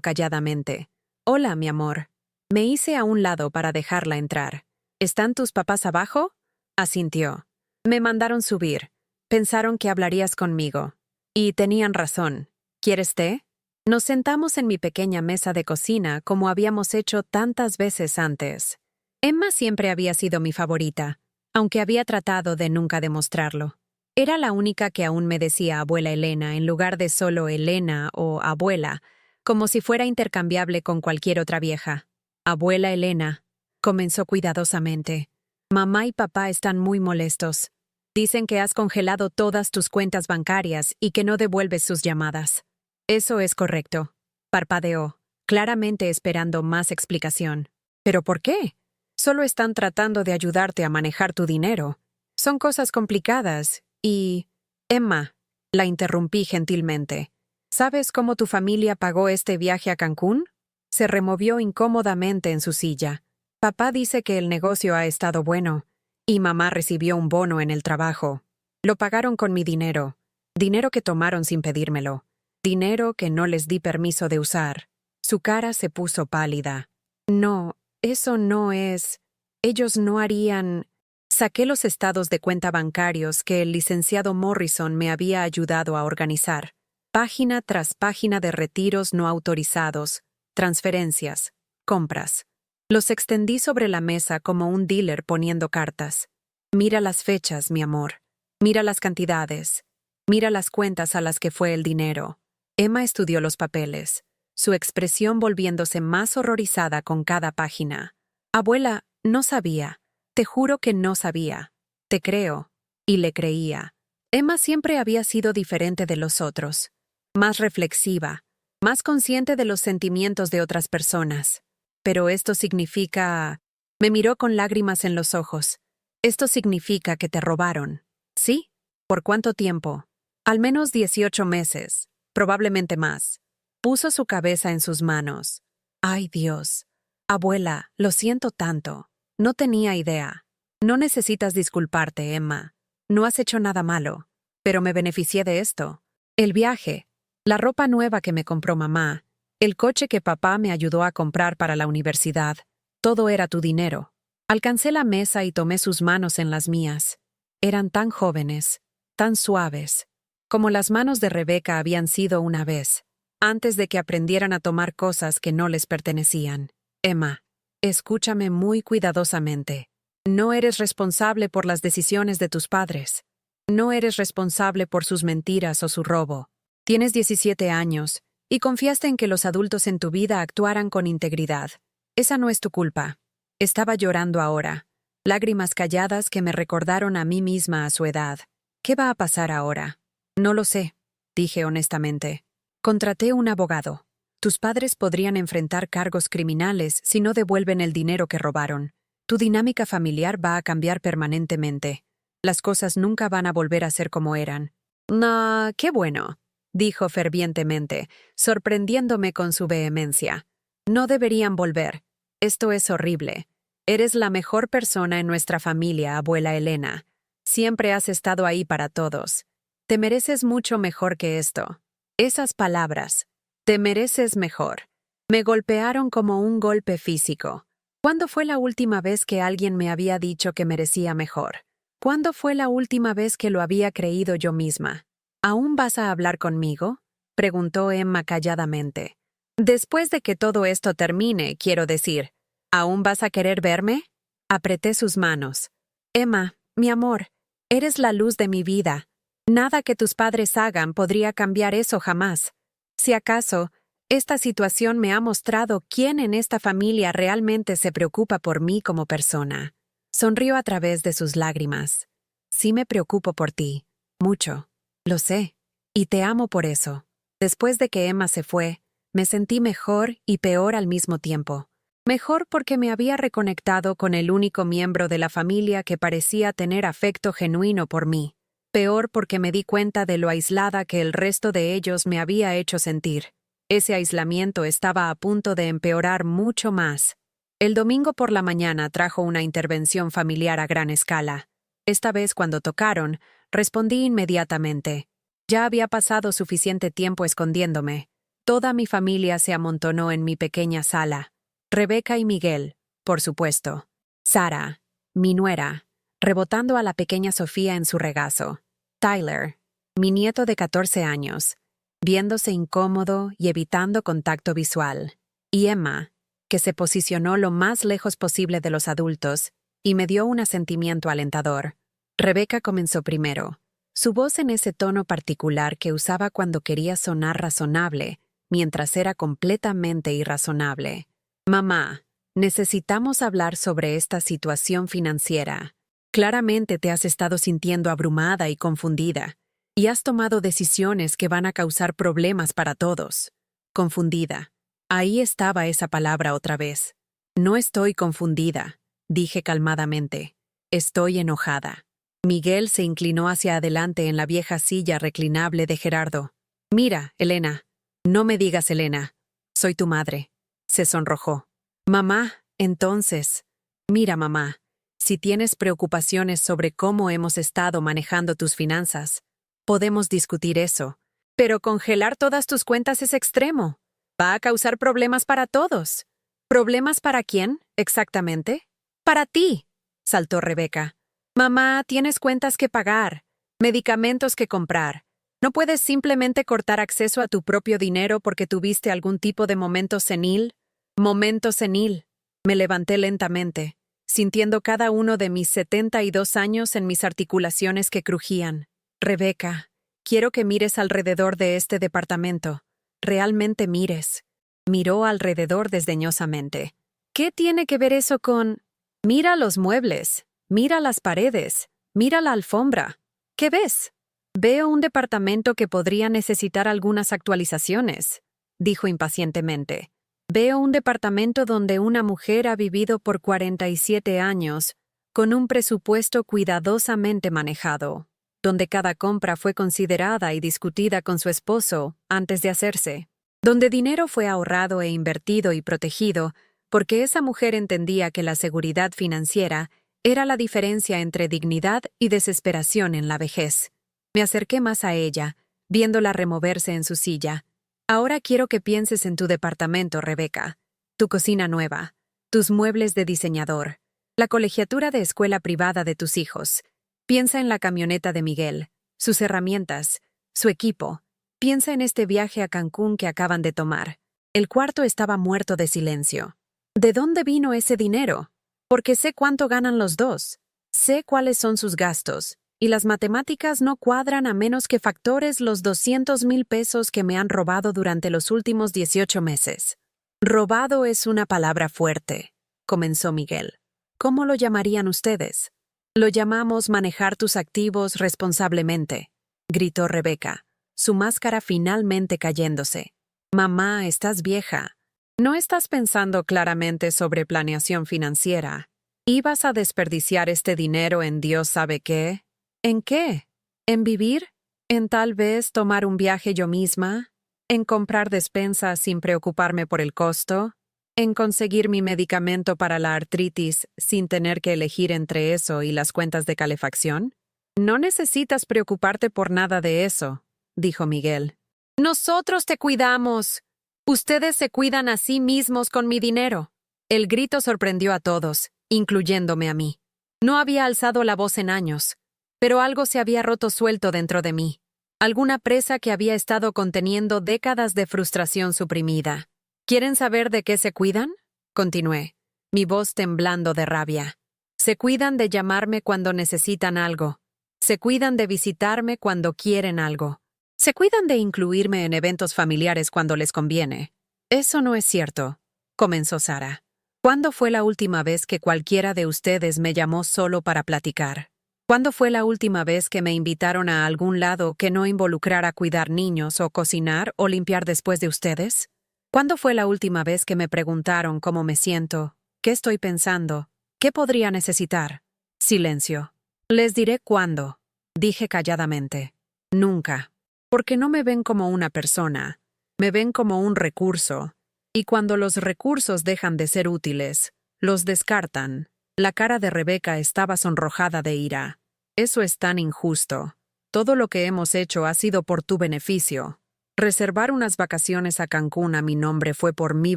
calladamente. «Hola, mi amor». Me hice a un lado para dejarla entrar. «¿Están tus papás abajo?» Asintió. «Me mandaron subir. Pensaron que hablarías conmigo. Y tenían razón. ¿Quieres té?» Nos sentamos en mi pequeña mesa de cocina como habíamos hecho tantas veces antes. Emma siempre había sido mi favorita, aunque había tratado de nunca demostrarlo. Era la única que aún me decía abuela Elena en lugar de solo Elena o abuela, como si fuera intercambiable con cualquier otra vieja. «Abuela Elena», comenzó cuidadosamente. «Mamá y papá están muy molestos. Dicen que has congelado todas tus cuentas bancarias y que no devuelves sus llamadas». «Eso es correcto», parpadeó, claramente esperando más explicación. «¿Pero por qué? Solo están tratando de ayudarte a manejar tu dinero. Son cosas complicadas y... Emma», la interrumpí gentilmente. «¿Sabes cómo tu familia pagó este viaje a Cancún?» Se removió incómodamente en su silla. «Papá dice que el negocio ha estado bueno, y mamá recibió un bono en el trabajo. Lo pagaron con mi dinero. Dinero que tomaron sin pedírmelo. Dinero que no les di permiso de usar». Su cara se puso pálida. «No, eso no es... Ellos no harían...» Saqué los estados de cuenta bancarios que el licenciado Morrison me había ayudado a organizar. Página tras página de retiros no autorizados, transferencias, compras. Los extendí sobre la mesa como un dealer poniendo cartas. «Mira las fechas, mi amor. Mira las cantidades. Mira las cuentas a las que fue el dinero». Emma estudió los papeles, su expresión volviéndose más horrorizada con cada página. «Abuela, no sabía. Te juro que no sabía. Te creo». Y le creía. Emma siempre había sido diferente de los otros. Más reflexiva, más consciente de los sentimientos de otras personas. «Pero esto significa...» Me miró con lágrimas en los ojos. «Esto significa que te robaron». «¿Sí? ¿Por cuánto tiempo?» «Al menos 18 meses. Probablemente más». Puso su cabeza en sus manos. «Ay, Dios. Abuela, lo siento tanto. No tenía idea. No necesitas disculparte, Emma. No has hecho nada malo. Pero me beneficié de esto. El viaje, la ropa nueva que me compró mamá, el coche que papá me ayudó a comprar para la universidad, todo era tu dinero». Alcancé la mesa y tomé sus manos en las mías. Eran tan jóvenes, tan suaves, como las manos de Rebeca habían sido una vez, antes de que aprendieran a tomar cosas que no les pertenecían. «Emma, escúchame muy cuidadosamente. No eres responsable por las decisiones de tus padres. No eres responsable por sus mentiras o su robo. Tienes 17 años y confiaste en que los adultos en tu vida actuaran con integridad. Esa no es tu culpa». Estaba llorando ahora, lágrimas calladas que me recordaron a mí misma a su edad. «¿Qué va a pasar ahora?» «No lo sé», dije honestamente. «Contraté un abogado. Tus padres podrían enfrentar cargos criminales si no devuelven el dinero que robaron. Tu dinámica familiar va a cambiar permanentemente. Las cosas nunca van a volver a ser como eran». «No, qué bueno», dijo fervientemente, sorprendiéndome con su vehemencia. «No deberían volver. Esto es horrible. Eres la mejor persona en nuestra familia, abuela Elena. Siempre has estado ahí para todos. Te mereces mucho mejor que esto». Esas palabras, «te mereces mejor», me golpearon como un golpe físico. ¿Cuándo fue la última vez que alguien me había dicho que merecía mejor? ¿Cuándo fue la última vez que lo había creído yo misma? «¿Aún vas a hablar conmigo?», preguntó Emma calladamente. «Después de que todo esto termine, quiero decir, ¿aún vas a querer verme?» Apreté sus manos. «Emma, mi amor, eres la luz de mi vida. Nada que tus padres hagan podría cambiar eso jamás. Si acaso, Esta situación me ha mostrado quién en esta familia realmente se preocupa por mí como persona. Sonrió a través de sus lágrimas. Sí me preocupo por ti. Mucho. Lo sé. Y te amo por eso. Después de que Emma se fue, me sentí mejor y peor al mismo tiempo. Mejor porque me había reconectado con el único miembro de la familia que parecía tener afecto genuino por mí. Peor porque me di cuenta de lo aislada que el resto de ellos me había hecho sentir. Ese aislamiento estaba a punto de empeorar mucho más. El domingo por la mañana trajo una intervención familiar a gran escala. Esta vez cuando tocaron, respondí inmediatamente. Ya había pasado suficiente tiempo escondiéndome. Toda mi familia se amontonó en mi pequeña sala. Rebeca y Miguel, por supuesto. Sara, mi nuera, rebotando a la pequeña Sofía en su regazo. Tyler, mi nieto de 14 años, viéndose incómodo y evitando contacto visual. Y Emma, que se posicionó lo más lejos posible de los adultos y me dio un asentimiento alentador. Rebeca comenzó primero, su voz en ese tono particular que usaba cuando quería sonar razonable, mientras era completamente irrazonable. Mamá, necesitamos hablar sobre esta situación financiera. Claramente te has estado sintiendo abrumada y confundida, y has tomado decisiones que van a causar problemas para todos. Confundida. Ahí estaba esa palabra otra vez. No estoy confundida, dije calmadamente. Estoy enojada. Miguel se inclinó hacia adelante en la vieja silla reclinable de Gerardo. Mira, Elena. No me digas Elena. Soy tu madre. Se sonrojó. Mamá, entonces. Mira, mamá. Si tienes preocupaciones sobre cómo hemos estado manejando tus finanzas, podemos discutir eso. Pero congelar todas tus cuentas es extremo. Va a causar problemas para todos. ¿Problemas para quién, exactamente? Para ti, saltó Rebeca. Mamá, tienes cuentas que pagar, medicamentos que comprar. No puedes simplemente cortar acceso a tu propio dinero porque tuviste algún tipo de momento senil. Momento senil. Me levanté lentamente, sintiendo cada uno de mis 72 años en mis articulaciones que crujían. Rebeca, quiero que mires alrededor de este departamento. Realmente mires. Miró alrededor desdeñosamente. ¿Qué tiene que ver eso con...? Mira los muebles, mira las paredes, mira la alfombra. ¿Qué ves? Veo un departamento que podría necesitar algunas actualizaciones, dijo impacientemente. Veo un departamento donde una mujer ha vivido por 47 años, con un presupuesto cuidadosamente manejado, donde cada compra fue considerada y discutida con su esposo antes de hacerse, donde dinero fue ahorrado e invertido y protegido, porque esa mujer entendía que la seguridad financiera era la diferencia entre dignidad y desesperación en la vejez. Me acerqué más a ella, viéndola removerse en su silla. Ahora quiero que pienses en tu departamento, Rebeca, tu cocina nueva, tus muebles de diseñador, la colegiatura de escuela privada de tus hijos. Piensa en la camioneta de Miguel, sus herramientas, su equipo. Piensa en este viaje a Cancún que acaban de tomar. El cuarto estaba muerto de silencio. ¿De dónde vino ese dinero? Porque sé cuánto ganan los dos. Sé cuáles son sus gastos. Y las matemáticas no cuadran a menos que factores los 200,000 pesos que me han robado durante los últimos 18 meses. Robado es una palabra fuerte, comenzó Miguel. ¿Cómo lo llamarían ustedes? Lo llamamos manejar tus activos responsablemente, gritó Rebeca, su máscara finalmente cayéndose. Mamá, estás vieja. No estás pensando claramente sobre planeación financiera. ¿Ibas a desperdiciar este dinero en Dios sabe qué? ¿En qué? ¿En vivir? ¿En tal vez tomar un viaje yo misma? ¿En comprar despensas sin preocuparme por el costo? ¿En conseguir mi medicamento para la artritis sin tener que elegir entre eso y las cuentas de calefacción? No necesitas preocuparte por nada de eso, dijo Miguel. Nosotros te cuidamos. Ustedes se cuidan a sí mismos con mi dinero. El grito sorprendió a todos, incluyéndome a mí. No había alzado la voz en años. Pero algo se había roto suelto dentro de mí. Alguna presa que había estado conteniendo décadas de frustración suprimida. ¿Quieren saber de qué se cuidan? Continué, mi voz temblando de rabia. Se cuidan de llamarme cuando necesitan algo. Se cuidan de visitarme cuando quieren algo. Se cuidan de incluirme en eventos familiares cuando les conviene. Eso no es cierto, comenzó Sara. ¿Cuándo fue la última vez que cualquiera de ustedes me llamó solo para platicar? ¿Cuándo fue la última vez que me invitaron a algún lado que no involucrara cuidar niños o cocinar o limpiar después de ustedes? ¿Cuándo fue la última vez que me preguntaron cómo me siento, qué estoy pensando, qué podría necesitar? Silencio. Les diré cuándo, dije calladamente. Nunca. Porque no me ven como una persona, me ven como un recurso. Y cuando los recursos dejan de ser útiles, los descartan. La cara de Rebeca estaba sonrojada de ira. Eso es tan injusto. Todo lo que hemos hecho ha sido por tu beneficio. ¿Reservar unas vacaciones a Cancún a mi nombre fue por mi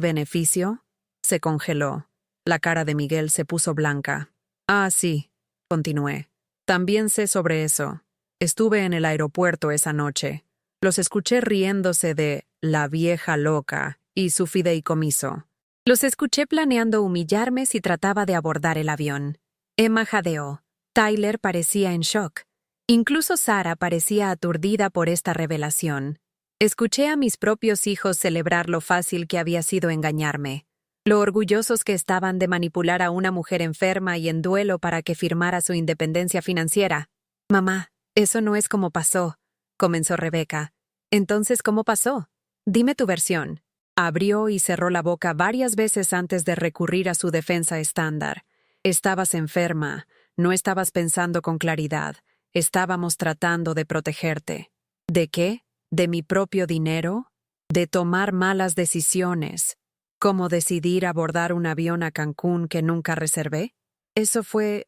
beneficio? Se congeló. La cara de Miguel se puso blanca. Ah, sí, continué. También sé sobre eso. Estuve en el aeropuerto esa noche. Los escuché riéndose de la vieja loca y su fideicomiso. Los escuché planeando humillarme si trataba de abordar el avión. Emma jadeó. Tyler parecía en shock. Incluso Sara parecía aturdida por esta revelación. Escuché a mis propios hijos celebrar lo fácil que había sido engañarme, lo orgullosos que estaban de manipular a una mujer enferma y en duelo para que firmara su independencia financiera. Mamá, eso no es como pasó, comenzó Rebeca. Entonces, ¿cómo pasó? Dime tu versión. Abrió y cerró la boca varias veces antes de recurrir a su defensa estándar. Estabas enferma, no estabas pensando con claridad, estábamos tratando de protegerte. ¿De qué? ¿De mi propio dinero? ¿De tomar malas decisiones? ¿Cómo decidir abordar un avión a Cancún que nunca reservé? Eso fue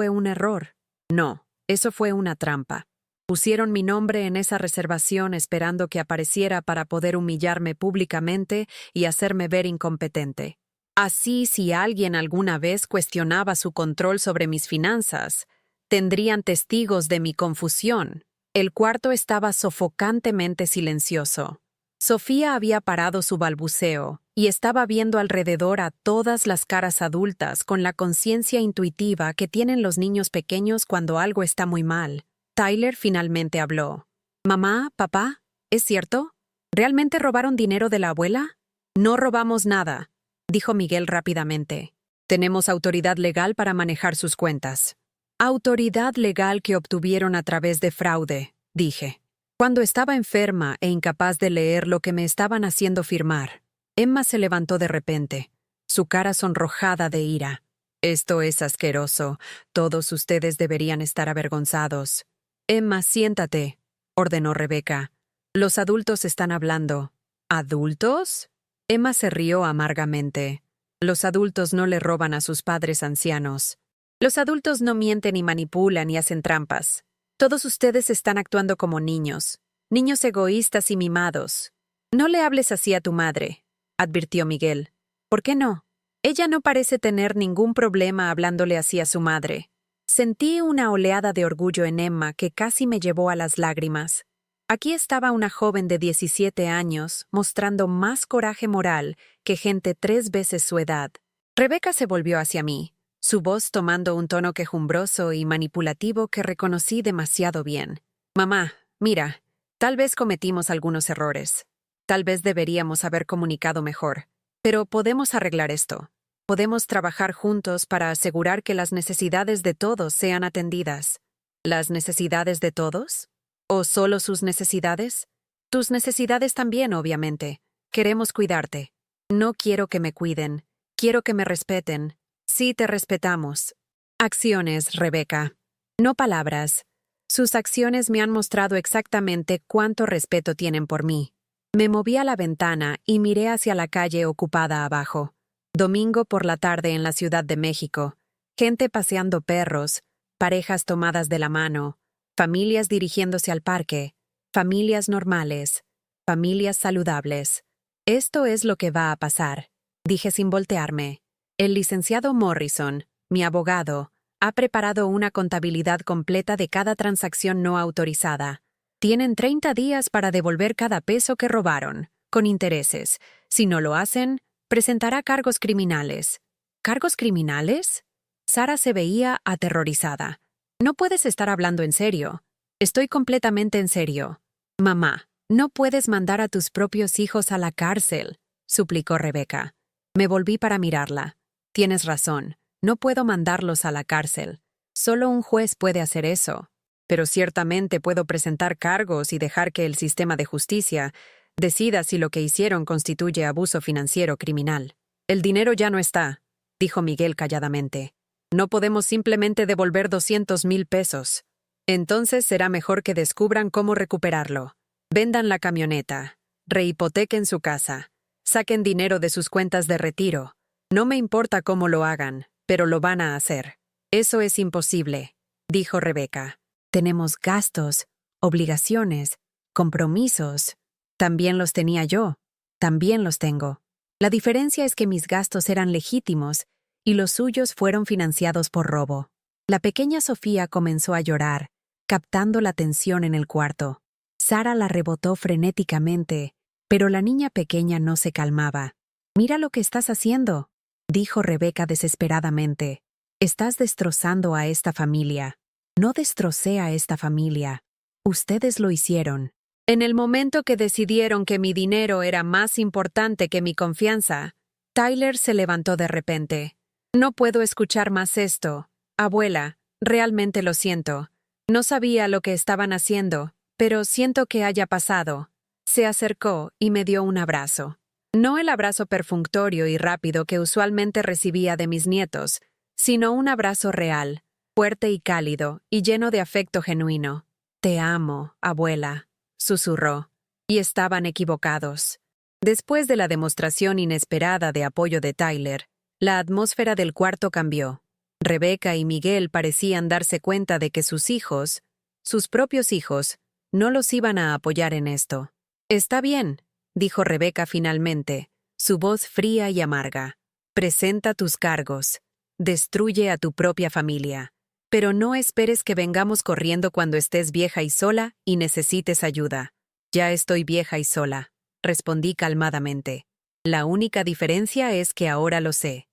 un error. No, eso fue una trampa. Pusieron mi nombre en esa reservación esperando que apareciera para poder humillarme públicamente y hacerme ver incompetente. Así, si alguien alguna vez cuestionaba su control sobre mis finanzas, tendrían testigos de mi confusión. El cuarto estaba sofocantemente silencioso. Sofía había parado su balbuceo y estaba viendo alrededor a todas las caras adultas con la conciencia intuitiva que tienen los niños pequeños cuando algo está muy mal. Tyler finalmente habló. «Mamá, papá, ¿es cierto? ¿Realmente robaron dinero de la abuela?» «No robamos nada», dijo Miguel rápidamente. «Tenemos autoridad legal para manejar sus cuentas». «Autoridad legal que obtuvieron a través de fraude», dije. Cuando estaba enferma e incapaz de leer lo que me estaban haciendo firmar, Emma se levantó de repente, su cara sonrojada de ira. «Esto es asqueroso. Todos ustedes deberían estar avergonzados». «Emma, siéntate», ordenó Rebeca. «Los adultos están hablando». «¿Adultos?» Emma se rió amargamente. «Los adultos no le roban a sus padres ancianos. Los adultos no mienten ni manipulan ni hacen trampas. Todos ustedes están actuando como niños, niños egoístas y mimados. No le hables así a tu madre», advirtió Miguel. «¿Por qué no? Ella no parece tener ningún problema hablándole así a su madre». Sentí una oleada de orgullo en Emma que casi me llevó a las lágrimas. Aquí estaba una joven de 17 años mostrando más coraje moral que gente 3 veces su edad. Rebeca se volvió hacia mí, su voz tomando un tono quejumbroso y manipulativo que reconocí demasiado bien. «Mamá, mira, tal vez cometimos algunos errores. Tal vez deberíamos haber comunicado mejor. Pero podemos arreglar esto. Podemos trabajar juntos para asegurar que las necesidades de todos sean atendidas». ¿Las necesidades de todos? ¿O solo sus necesidades? Tus necesidades también, obviamente. Queremos cuidarte. No quiero que me cuiden. Quiero que me respeten. Sí, te respetamos. Acciones, Rebeca. No palabras. Sus acciones me han mostrado exactamente cuánto respeto tienen por mí. Me moví a la ventana y miré hacia la calle ocupada abajo. Domingo por la tarde en la Ciudad de México. Gente paseando perros, parejas tomadas de la mano, familias dirigiéndose al parque, familias normales, familias saludables. Esto es lo que va a pasar, dije sin voltearme. El licenciado Morrison, mi abogado, ha preparado una contabilidad completa de cada transacción no autorizada. Tienen 30 días para devolver cada peso que robaron, con intereses. Si no lo hacen, presentará cargos criminales. ¿Cargos criminales? Sara se veía aterrorizada. No puedes estar hablando en serio. Estoy completamente en serio. Mamá, no puedes mandar a tus propios hijos a la cárcel. suplicó Rebeca. Me volví para mirarla. Tienes razón, no puedo mandarlos a la cárcel. Solo un juez puede hacer eso. Pero ciertamente puedo presentar cargos y dejar que el sistema de justicia decida si lo que hicieron constituye abuso financiero criminal. El dinero ya no está, dijo Miguel calladamente. No podemos simplemente devolver 200,000 pesos. Entonces será mejor que descubran cómo recuperarlo. Vendan la camioneta, rehipotequen su casa, saquen dinero de sus cuentas de retiro. No me importa cómo lo hagan, pero lo van a hacer. Eso es imposible, dijo Rebeca. Tenemos gastos, obligaciones, compromisos. También los tenía yo. También los tengo. La diferencia es que mis gastos eran legítimos y los suyos fueron financiados por robo. La pequeña Sofía comenzó a llorar, captando la tensión en el cuarto. Sara la rebotó frenéticamente, pero la niña pequeña no se calmaba. «Mira lo que estás haciendo», dijo Rebeca desesperadamente. «Estás destrozando a esta familia». «No destrocé a esta familia. Ustedes lo hicieron». En el momento que decidieron que mi dinero era más importante que mi confianza, Tyler se levantó de repente. «No puedo escuchar más esto. Abuela, realmente lo siento. No sabía lo que estaban haciendo, pero siento que haya pasado». Se acercó y me dio un abrazo. No el abrazo perfunctorio y rápido que usualmente recibía de mis nietos, sino un abrazo real, fuerte y cálido, y lleno de afecto genuino. «Te amo, abuela», susurró. Y estaban equivocados. Después de la demostración inesperada de apoyo de Tyler, la atmósfera del cuarto cambió. Rebeca y Miguel parecían darse cuenta de que sus hijos, sus propios hijos, no los iban a apoyar en esto. «Está bien», dijo Rebeca finalmente, su voz fría y amarga. «Presenta tus cargos. Destruye a tu propia familia. Pero no esperes que vengamos corriendo cuando estés vieja y sola y necesites ayuda». «Ya estoy vieja y sola», respondí calmadamente. «La única diferencia es que ahora lo sé».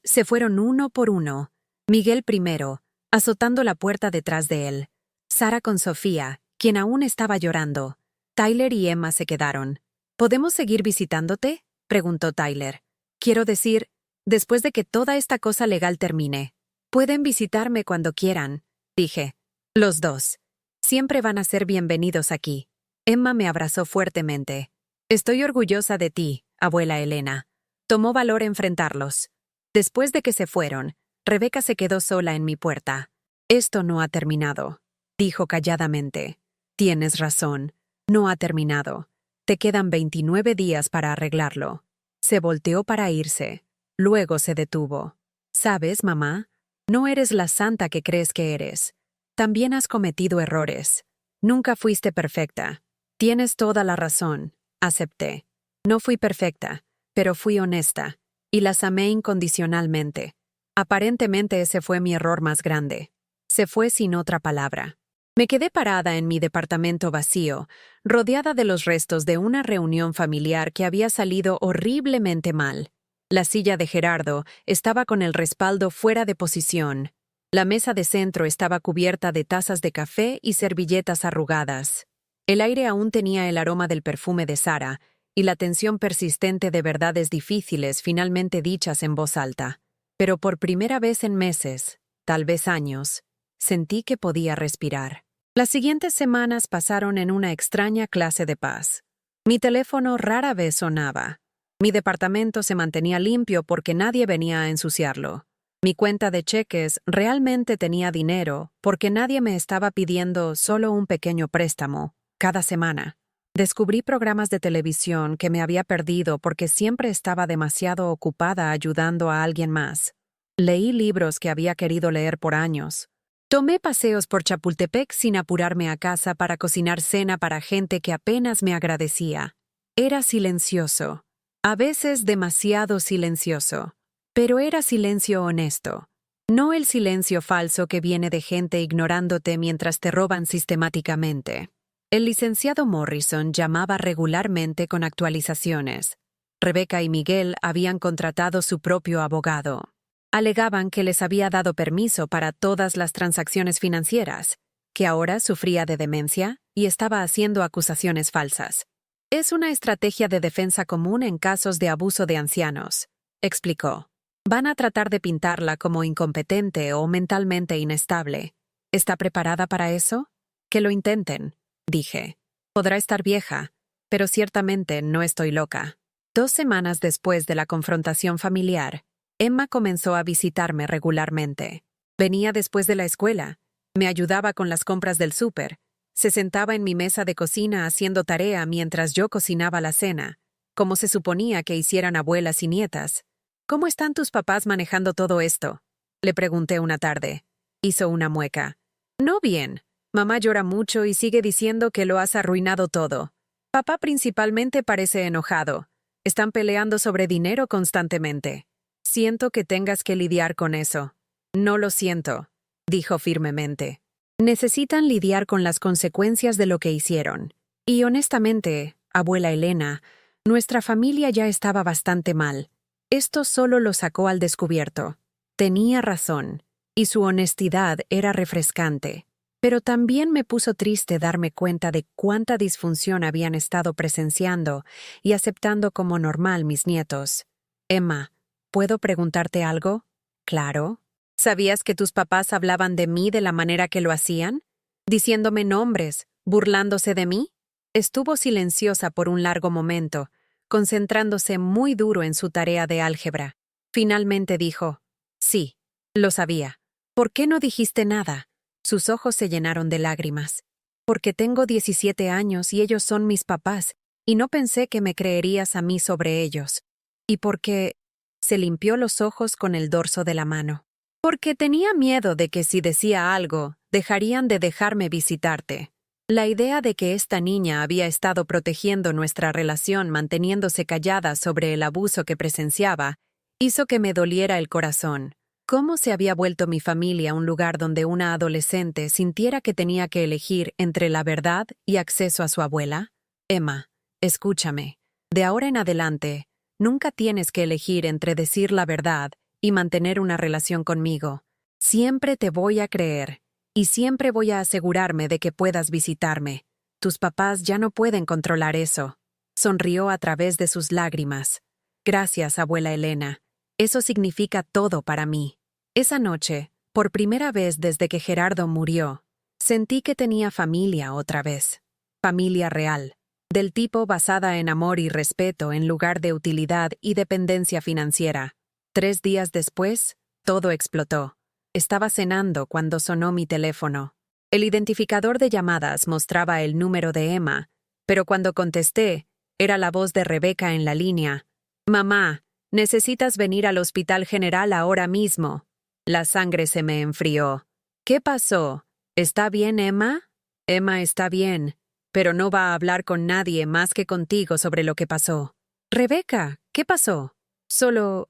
Se fueron uno por uno. Miguel primero, azotando la puerta detrás de él. Sara con Sofía, quien aún estaba llorando. Tyler y Emma se quedaron. «¿Podemos seguir visitándote?», preguntó Tyler. «Quiero decir, después de que toda esta cosa legal termine». «Pueden visitarme cuando quieran», dije. «Los dos. Siempre van a ser bienvenidos aquí». Emma me abrazó fuertemente. «Estoy orgullosa de ti, abuela Elena». Tomó valor enfrentarlos. Después de que se fueron, Rebeca se quedó sola en mi puerta. «Esto no ha terminado», dijo calladamente. «Tienes razón. No ha terminado. Te quedan 29 días para arreglarlo». Se volteó para irse. Luego se detuvo. «¿Sabes, mamá? No eres la santa que crees que eres. También has cometido errores. Nunca fuiste perfecta». «Tienes toda la razón», acepté. «No fui perfecta, pero fui honesta, y las amé incondicionalmente. Aparentemente ese fue mi error más grande». Se fue sin otra palabra. Me quedé parada en mi departamento vacío, rodeada de los restos de una reunión familiar que había salido horriblemente mal. La silla de Gerardo estaba con el respaldo fuera de posición. La mesa de centro estaba cubierta de tazas de café y servilletas arrugadas. El aire aún tenía el aroma del perfume de Sara y la tensión persistente de verdades difíciles finalmente dichas en voz alta. Pero por primera vez en meses, tal vez años, sentí que podía respirar. Las siguientes semanas pasaron en una extraña clase de paz. Mi teléfono rara vez sonaba. Mi departamento se mantenía limpio porque nadie venía a ensuciarlo. Mi cuenta de cheques realmente tenía dinero porque nadie me estaba pidiendo solo un pequeño préstamo cada semana. Descubrí programas de televisión que me había perdido porque siempre estaba demasiado ocupada ayudando a alguien más. Leí libros que había querido leer por años. Tomé paseos por Chapultepec sin apurarme a casa para cocinar cena para gente que apenas me agradecía. Era silencioso, a veces demasiado silencioso, pero era silencio honesto. No el silencio falso que viene de gente ignorándote mientras te roban sistemáticamente. El licenciado Morrison llamaba regularmente con actualizaciones. Rebeca y Miguel habían contratado su propio abogado. Alegaban que les había dado permiso para todas las transacciones financieras, que ahora sufría de demencia y estaba haciendo acusaciones falsas. Es una estrategia de defensa común en casos de abuso de ancianos, explicó. Van a tratar de pintarla como incompetente o mentalmente inestable. ¿Está preparada para eso? Que lo intenten, dije. Podrá estar vieja, pero ciertamente no estoy loca. 2 semanas después de la confrontación familiar, Emma comenzó a visitarme regularmente. Venía después de la escuela, me ayudaba con las compras del súper, se sentaba en mi mesa de cocina haciendo tarea mientras yo cocinaba la cena, como se suponía que hicieran abuelas y nietas. ¿Cómo están tus papás manejando todo esto?, le pregunté una tarde. Hizo una mueca. No bien. Mamá llora mucho y sigue diciendo que lo has arruinado todo. Papá principalmente parece enojado. Están peleando sobre dinero constantemente. Siento que tengas que lidiar con eso. No lo siento, dijo firmemente. Necesitan lidiar con las consecuencias de lo que hicieron. Y honestamente, abuela Elena, nuestra familia ya estaba bastante mal. Esto solo lo sacó al descubierto. Tenía razón, y su honestidad era refrescante. Pero también me puso triste darme cuenta de cuánta disfunción habían estado presenciando y aceptando como normal mis nietos. Emma, ¿puedo preguntarte algo? Claro. ¿Sabías que tus papás hablaban de mí de la manera que lo hacían? Diciéndome nombres, burlándose de mí. Estuvo silenciosa por un largo momento, concentrándose muy duro en su tarea de álgebra. Finalmente dijo, sí, lo sabía. ¿Por qué no dijiste nada? Sus ojos se llenaron de lágrimas. Porque tengo 17 años y ellos son mis papás, y no pensé que me creerías a mí sobre ellos. Y porque... Se limpió los ojos con el dorso de la mano. Porque tenía miedo de que si decía algo, dejarían de dejarme visitarte. La idea de que esta niña había estado protegiendo nuestra relación manteniéndose callada sobre el abuso que presenciaba, hizo que me doliera el corazón. ¿Cómo se había vuelto mi familia un lugar donde una adolescente sintiera que tenía que elegir entre la verdad y acceso a su abuela? Emma, escúchame. De ahora en adelante, nunca tienes que elegir entre decir la verdad y mantener una relación conmigo. Siempre te voy a creer, y siempre voy a asegurarme de que puedas visitarme. Tus papás ya no pueden controlar eso. Sonrió a través de sus lágrimas. Gracias, abuela Elena. Eso significa todo para mí. Esa noche, por primera vez desde que Gerardo murió, sentí que tenía familia otra vez. Familia real, del tipo basada en amor y respeto en lugar de utilidad y dependencia financiera. 3 días después, todo explotó. Estaba cenando cuando sonó mi teléfono. El identificador de llamadas mostraba el número de Emma, pero cuando contesté, era la voz de Rebeca en la línea. Mamá, necesitas venir al Hospital General ahora mismo. La sangre se me enfrió. ¿Qué pasó? ¿Está bien, Emma? Emma está bien, pero no va a hablar con nadie más que contigo sobre lo que pasó. Rebeca, ¿qué pasó? Solo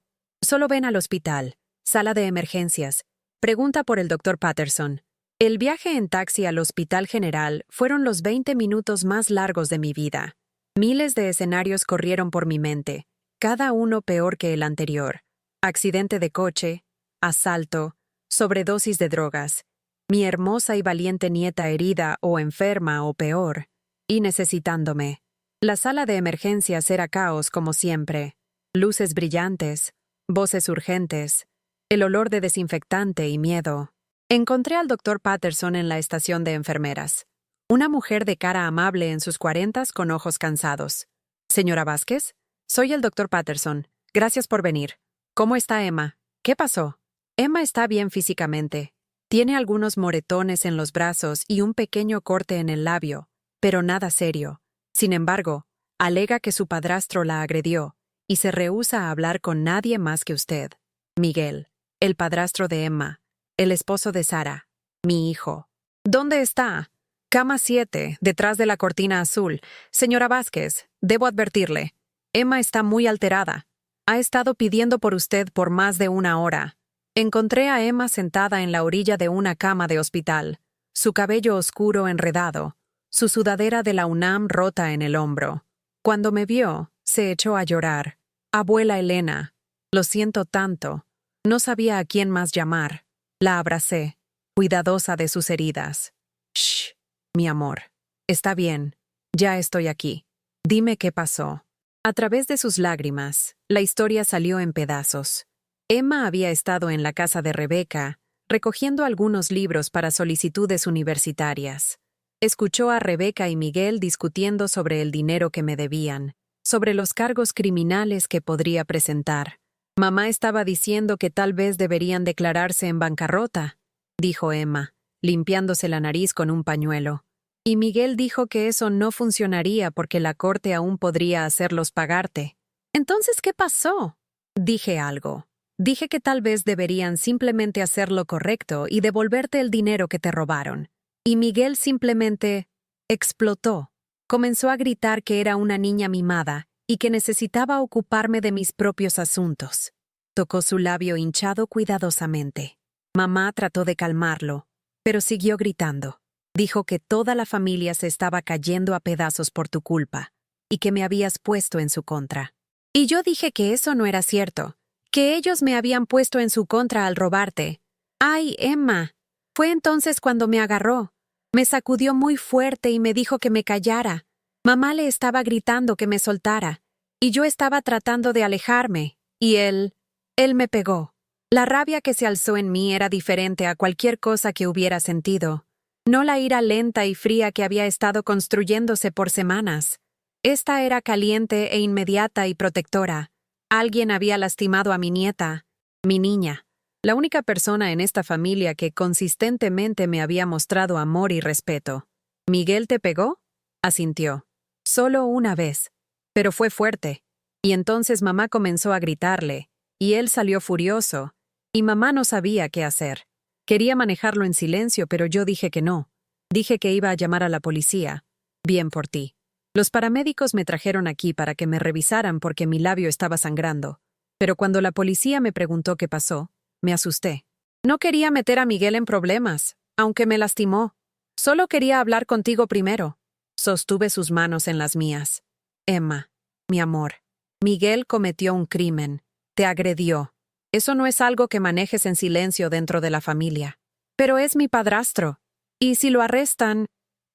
ven al hospital. Sala de emergencias. Pregunta por el doctor Patterson. El viaje en taxi al Hospital General fueron los 20 minutos más largos de mi vida. Miles de escenarios corrieron por mi mente, cada uno peor que el anterior. Accidente de coche, asalto, sobredosis de drogas, mi hermosa y valiente nieta herida o enferma o peor, y necesitándome. La sala de emergencias era caos como siempre. Luces brillantes, voces urgentes, el olor de desinfectante y miedo. Encontré al doctor Patterson en la estación de enfermeras. Una mujer de cara amable en sus 40s con ojos cansados. Señora Vázquez, soy el doctor Patterson. Gracias por venir. ¿Cómo está Emma? ¿Qué pasó? Emma está bien físicamente. Tiene algunos moretones en los brazos y un pequeño corte en el labio, pero nada serio. Sin embargo, alega que su padrastro la agredió y se rehúsa a hablar con nadie más que usted. Miguel, el padrastro de Emma, el esposo de Sara, mi hijo. ¿Dónde está? Cama 7, detrás de la cortina azul. Señora Vázquez, debo advertirle. Emma está muy alterada. Ha estado pidiendo por usted por más de 1 hora. Encontré a Emma sentada en la orilla de una cama de hospital, su cabello oscuro enredado, su sudadera de la UNAM rota en el hombro. Cuando me vio, se echó a llorar. Abuela Elena, lo siento tanto. No sabía a quién más llamar. La abracé, cuidadosa de sus heridas. Shh, mi amor. Está bien. Ya estoy aquí. Dime qué pasó. A través de sus lágrimas, la historia salió en pedazos. Emma había estado en la casa de Rebeca, recogiendo algunos libros para solicitudes universitarias. Escuchó a Rebeca y Miguel discutiendo sobre el dinero que me debían, sobre los cargos criminales que podría presentar. Mamá estaba diciendo que tal vez deberían declararse en bancarrota, dijo Emma, limpiándose la nariz con un pañuelo. Y Miguel dijo que eso no funcionaría porque la corte aún podría hacerlos pagarte. Entonces, ¿qué pasó? Dije algo. Dije que tal vez deberían simplemente hacer lo correcto y devolverte el dinero que te robaron. Y Miguel simplemente explotó. Comenzó a gritar que era una niña mimada y que necesitaba ocuparme de mis propios asuntos. Tocó su labio hinchado cuidadosamente. Mamá trató de calmarlo, pero siguió gritando. Dijo que toda la familia se estaba cayendo a pedazos por tu culpa y que me habías puesto en su contra. Y yo dije que eso no era cierto, que ellos me habían puesto en su contra al robarte. ¡Ay, Emma! Fue entonces cuando me agarró. Me sacudió muy fuerte y me dijo que me callara. Mamá le estaba gritando que me soltara, y yo estaba tratando de alejarme, y él me pegó. La rabia que se alzó en mí era diferente a cualquier cosa que hubiera sentido. No la ira lenta y fría que había estado construyéndose por semanas. Esta era caliente e inmediata y protectora. Alguien había lastimado a mi nieta, mi niña, la única persona en esta familia que consistentemente me había mostrado amor y respeto. ¿Miguel te pegó? Asintió. Solo una vez, pero fue fuerte. Y entonces mamá comenzó a gritarle, y él salió furioso, y mamá no sabía qué hacer. Quería manejarlo en silencio, pero yo dije que no. Dije que iba a llamar a la policía. Bien por ti. Los paramédicos me trajeron aquí para que me revisaran porque mi labio estaba sangrando. Pero cuando la policía me preguntó qué pasó, me asusté. No quería meter a Miguel en problemas, aunque me lastimó. Solo quería hablar contigo primero. Sostuve sus manos en las mías. Emma, mi amor, Miguel cometió un crimen. Te agredió. Eso no es algo que manejes en silencio dentro de la familia. Pero es mi padrastro. Y si lo arrestan,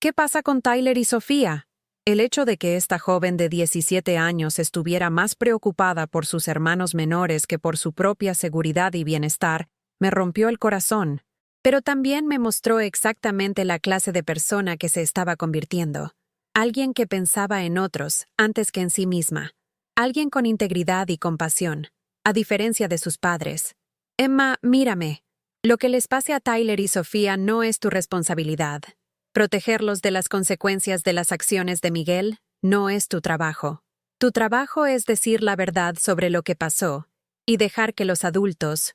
¿qué pasa con Tyler y Sofía? El hecho de que esta joven de 17 años estuviera más preocupada por sus hermanos menores que por su propia seguridad y bienestar me rompió el corazón, pero también me mostró exactamente la clase de persona que se estaba convirtiendo. Alguien que pensaba en otros antes que en sí misma. Alguien con integridad y compasión, a diferencia de sus padres. Emma, mírame. Lo que les pase a Tyler y Sofía no es tu responsabilidad. Protegerlos de las consecuencias de las acciones de Miguel no es tu trabajo. Tu trabajo es decir la verdad sobre lo que pasó y dejar que los adultos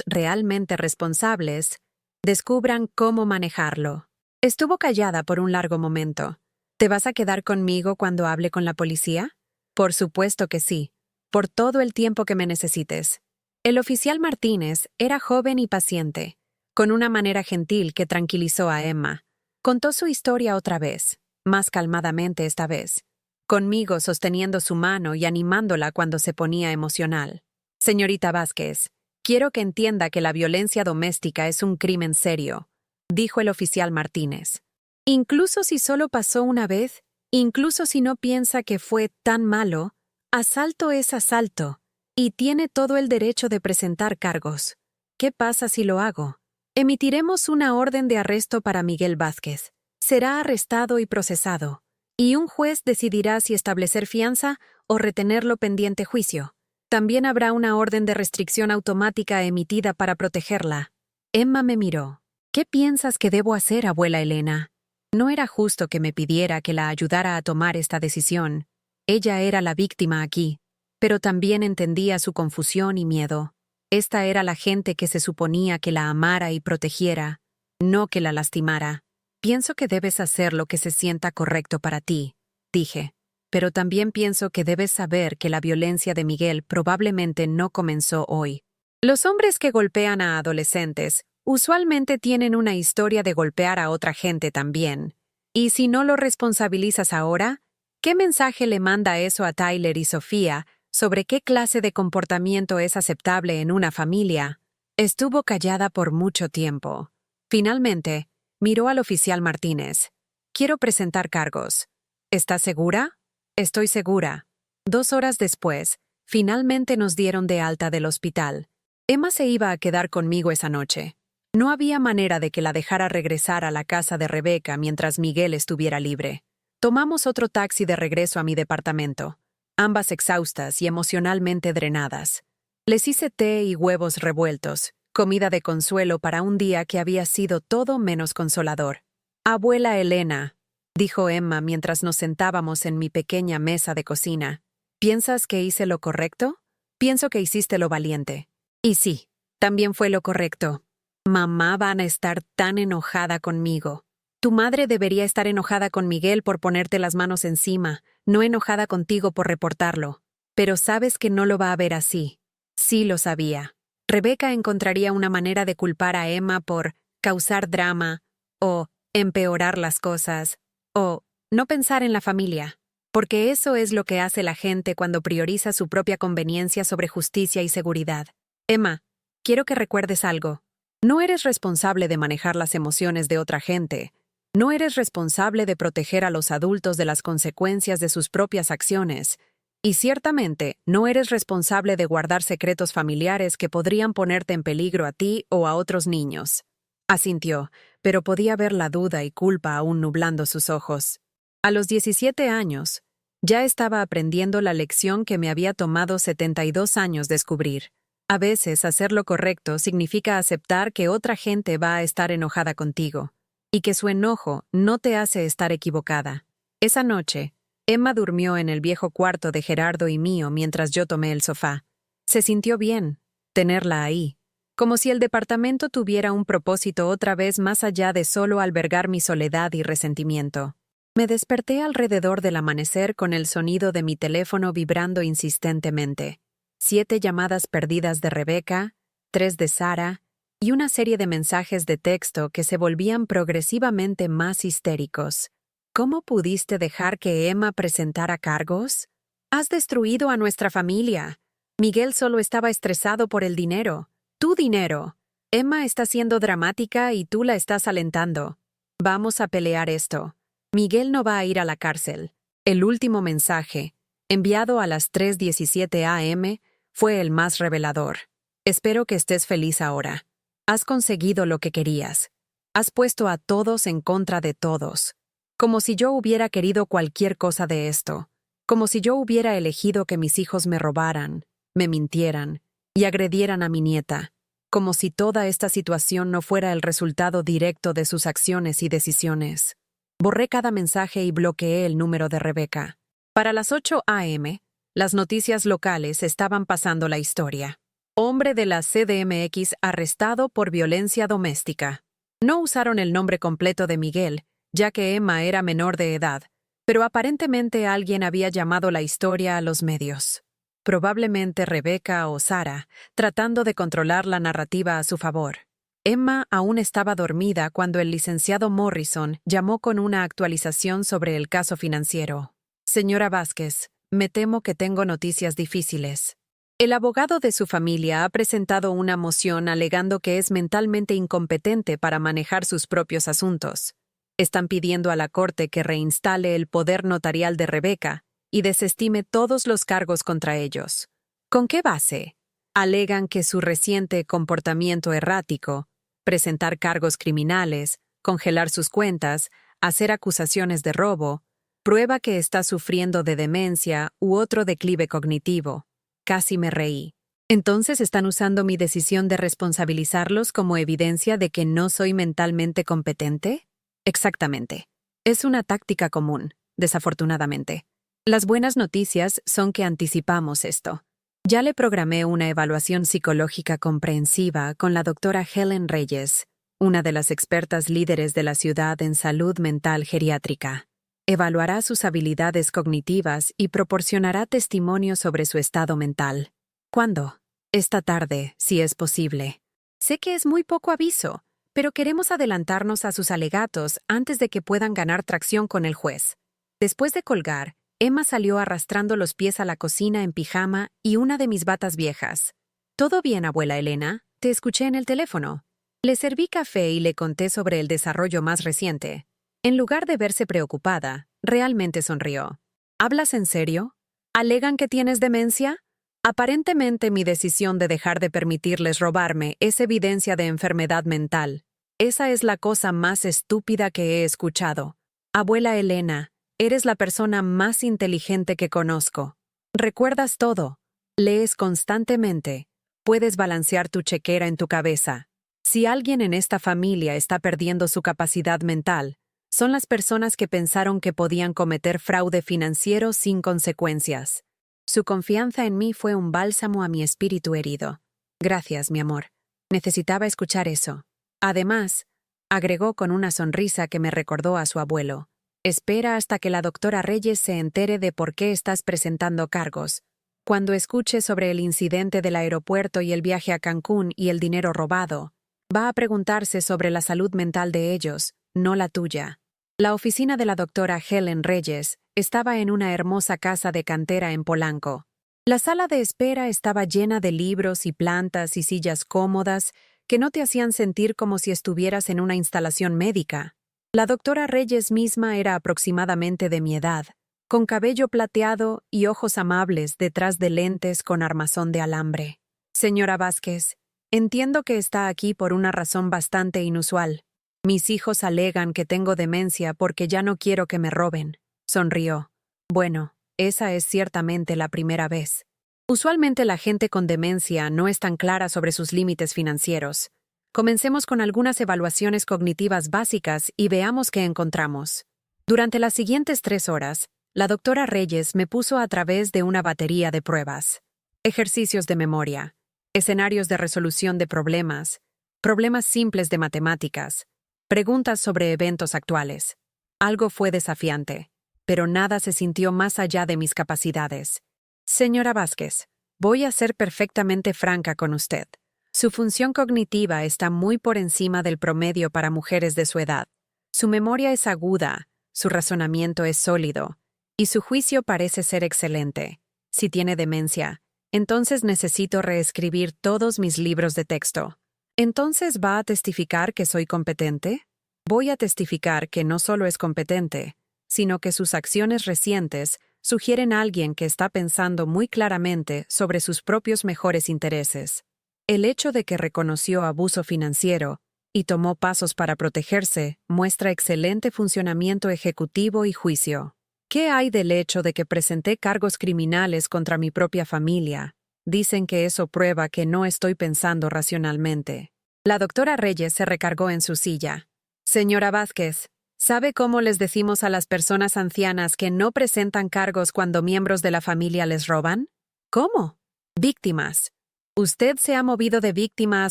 realmente responsables, descubran cómo manejarlo. Estuvo callada por un largo momento. ¿Te vas a quedar conmigo cuando hable con la policía? Por supuesto que sí, por todo el tiempo que me necesites. El oficial Martínez era joven y paciente, con una manera gentil que tranquilizó a Emma. Contó su historia otra vez, más calmadamente esta vez, conmigo sosteniendo su mano y animándola cuando se ponía emocional. Señorita Vázquez, quiero que entienda que la violencia doméstica es un crimen serio, dijo el oficial Martínez. Incluso si solo pasó una vez, incluso si no piensa que fue tan malo, asalto es asalto, y tiene todo el derecho de presentar cargos. ¿Qué pasa si lo hago? Emitiremos una orden de arresto para Miguel Vázquez. Será arrestado y procesado, y un juez decidirá si establecer fianza o retenerlo pendiente juicio. También habrá una orden de restricción automática emitida para protegerla. Emma me miró. ¿Qué piensas que debo hacer, abuela Elena? No era justo que me pidiera que la ayudara a tomar esta decisión. Ella era la víctima aquí, pero también entendía su confusión y miedo. Esta era la gente que se suponía que la amara y protegiera, no que la lastimara. Pienso que debes hacer lo que se sienta correcto para ti, dije. Pero también pienso que debes saber que la violencia de Miguel probablemente no comenzó hoy. Los hombres que golpean a adolescentes usualmente tienen una historia de golpear a otra gente también. Y si no lo responsabilizas ahora, ¿qué mensaje le manda eso a Tyler y Sofía sobre qué clase de comportamiento es aceptable en una familia? Estuvo callada por mucho tiempo. Finalmente, miró al oficial Martínez. Quiero presentar cargos. ¿Estás segura? Estoy segura. 2 horas después, finalmente nos dieron de alta del hospital. Emma se iba a quedar conmigo esa noche. No había manera de que la dejara regresar a la casa de Rebeca mientras Miguel estuviera libre. Tomamos otro taxi de regreso a mi departamento, ambas exhaustas y emocionalmente drenadas. Les hice té y huevos revueltos, comida de consuelo para un día que había sido todo menos consolador. «Abuela Elena», dijo Emma mientras nos sentábamos en mi pequeña mesa de cocina, «¿piensas que hice lo correcto? Pienso que hiciste lo valiente». Y sí, también fue lo correcto. Mamá va a estar tan enojada conmigo. Tu madre debería estar enojada con Miguel por ponerte las manos encima, no enojada contigo por reportarlo. Pero sabes que no lo va a ver así. Sí lo sabía. Rebeca encontraría una manera de culpar a Emma por causar drama, o empeorar las cosas, o no pensar en la familia. Porque eso es lo que hace la gente cuando prioriza su propia conveniencia sobre justicia y seguridad. Emma, quiero que recuerdes algo. No eres responsable de manejar las emociones de otra gente. No eres responsable de proteger a los adultos de las consecuencias de sus propias acciones. Y ciertamente, no eres responsable de guardar secretos familiares que podrían ponerte en peligro a ti o a otros niños. Asintió, pero podía ver la duda y culpa aún nublando sus ojos. A los 17 años, ya estaba aprendiendo la lección que me había tomado 72 años descubrir. A veces hacer lo correcto significa aceptar que otra gente va a estar enojada contigo, y que su enojo no te hace estar equivocada. Esa noche, Emma durmió en el viejo cuarto de Gerardo y mío mientras yo tomé el sofá. Se sintió bien, tenerla ahí, como si el departamento tuviera un propósito otra vez más allá de solo albergar mi soledad y resentimiento. Me desperté alrededor del amanecer con el sonido de mi teléfono vibrando insistentemente. 7 llamadas perdidas de Rebeca, 3 de Sara, y una serie de mensajes de texto que se volvían progresivamente más histéricos. ¿Cómo pudiste dejar que Emma presentara cargos? Has destruido a nuestra familia. Miguel solo estaba estresado por el dinero. Tu dinero. Emma está siendo dramática y tú la estás alentando. Vamos a pelear esto. Miguel no va a ir a la cárcel. El último mensaje, enviado a las 3:17 a.m., fue el más revelador. Espero que estés feliz ahora. Has conseguido lo que querías. Has puesto a todos en contra de todos. Como si yo hubiera querido cualquier cosa de esto. Como si yo hubiera elegido que mis hijos me robaran, me mintieran y agredieran a mi nieta. Como si toda esta situación no fuera el resultado directo de sus acciones y decisiones. Borré cada mensaje y bloqueé el número de Rebeca. Para las 8 a.m., las noticias locales estaban pasando la historia. Hombre de la CDMX arrestado por violencia doméstica. No usaron el nombre completo de Miguel, ya que Emma era menor de edad, pero aparentemente alguien había llamado la historia a los medios. Probablemente Rebeca o Sara, tratando de controlar la narrativa a su favor. Emma aún estaba dormida cuando el licenciado Morrison llamó con una actualización sobre el caso financiero. Señora Vázquez, me temo que tengo noticias difíciles. El abogado de su familia ha presentado una moción alegando que es mentalmente incompetente para manejar sus propios asuntos. Están pidiendo a la corte que reinstale el poder notarial de Rebeca y desestime todos los cargos contra ellos. ¿Con qué base? Alegan que su reciente comportamiento errático, presentar cargos criminales, congelar sus cuentas, hacer acusaciones de robo, prueba que está sufriendo de demencia u otro declive cognitivo. Casi me reí. ¿Entonces están usando mi decisión de responsabilizarlos como evidencia de que no soy mentalmente competente? Exactamente. Es una táctica común, desafortunadamente. Las buenas noticias son que anticipamos esto. Ya le programé una evaluación psicológica comprensiva con la doctora Helen Reyes, una de las expertas líderes de la ciudad en salud mental geriátrica. Evaluará sus habilidades cognitivas y proporcionará testimonio sobre su estado mental. ¿Cuándo? Esta tarde, si es posible. Sé que es muy poco aviso, pero queremos adelantarnos a sus alegatos antes de que puedan ganar tracción con el juez. Después de colgar, Emma salió arrastrando los pies a la cocina en pijama y una de mis batas viejas. «¿Todo bien, abuela Elena? Te escuché en el teléfono». Le serví café y le conté sobre el desarrollo más reciente. En lugar de verse preocupada, realmente sonrió. ¿Hablas en serio? ¿Alegan que tienes demencia? Aparentemente mi decisión de dejar de permitirles robarme es evidencia de enfermedad mental. Esa es la cosa más estúpida que he escuchado. Abuela Elena, eres la persona más inteligente que conozco. Recuerdas todo. Lees constantemente. Puedes balancear tu chequera en tu cabeza. Si alguien en esta familia está perdiendo su capacidad mental, son las personas que pensaron que podían cometer fraude financiero sin consecuencias. Su confianza en mí fue un bálsamo a mi espíritu herido. Gracias, mi amor. Necesitaba escuchar eso. Además, agregó con una sonrisa que me recordó a su abuelo, espera hasta que la doctora Reyes se entere de por qué estás presentando cargos. Cuando escuche sobre el incidente del aeropuerto y el viaje a Cancún y el dinero robado, va a preguntarse sobre la salud mental de ellos, no la tuya. La oficina de la doctora Helen Reyes estaba en una hermosa casa de cantera en Polanco. La sala de espera estaba llena de libros y plantas y sillas cómodas que no te hacían sentir como si estuvieras en una instalación médica. La doctora Reyes misma era aproximadamente de mi edad, con cabello plateado y ojos amables detrás de lentes con armazón de alambre. Señora Vázquez, entiendo que está aquí por una razón bastante inusual. Mis hijos alegan que tengo demencia porque ya no quiero que me roben. Sonrió. Bueno, esa es ciertamente la primera vez. Usualmente la gente con demencia no es tan clara sobre sus límites financieros. Comencemos con algunas evaluaciones cognitivas básicas y veamos qué encontramos. Durante las siguientes 3 horas, la doctora Reyes me puso a través de una batería de pruebas. Ejercicios de memoria, escenarios de resolución de problemas, problemas simples de matemáticas, preguntas sobre eventos actuales. Algo fue desafiante, pero nada se sintió más allá de mis capacidades. Señora Vázquez, voy a ser perfectamente franca con usted. Su función cognitiva está muy por encima del promedio para mujeres de su edad. Su memoria es aguda, su razonamiento es sólido, y su juicio parece ser excelente. Si tiene demencia, entonces necesito reescribir todos mis libros de texto. ¿Entonces va a testificar que soy competente? Voy a testificar que no solo es competente, sino que sus acciones recientes sugieren a alguien que está pensando muy claramente sobre sus propios mejores intereses. El hecho de que reconoció abuso financiero y tomó pasos para protegerse muestra excelente funcionamiento ejecutivo y juicio. ¿Qué hay del hecho de que presenté cargos criminales contra mi propia familia? Dicen que eso prueba que no estoy pensando racionalmente. La doctora Reyes se recargó en su silla. Señora Vázquez, ¿sabe cómo les decimos a las personas ancianas que no presentan cargos cuando miembros de la familia les roban? ¿Cómo? Víctimas. Usted se ha movido de víctima a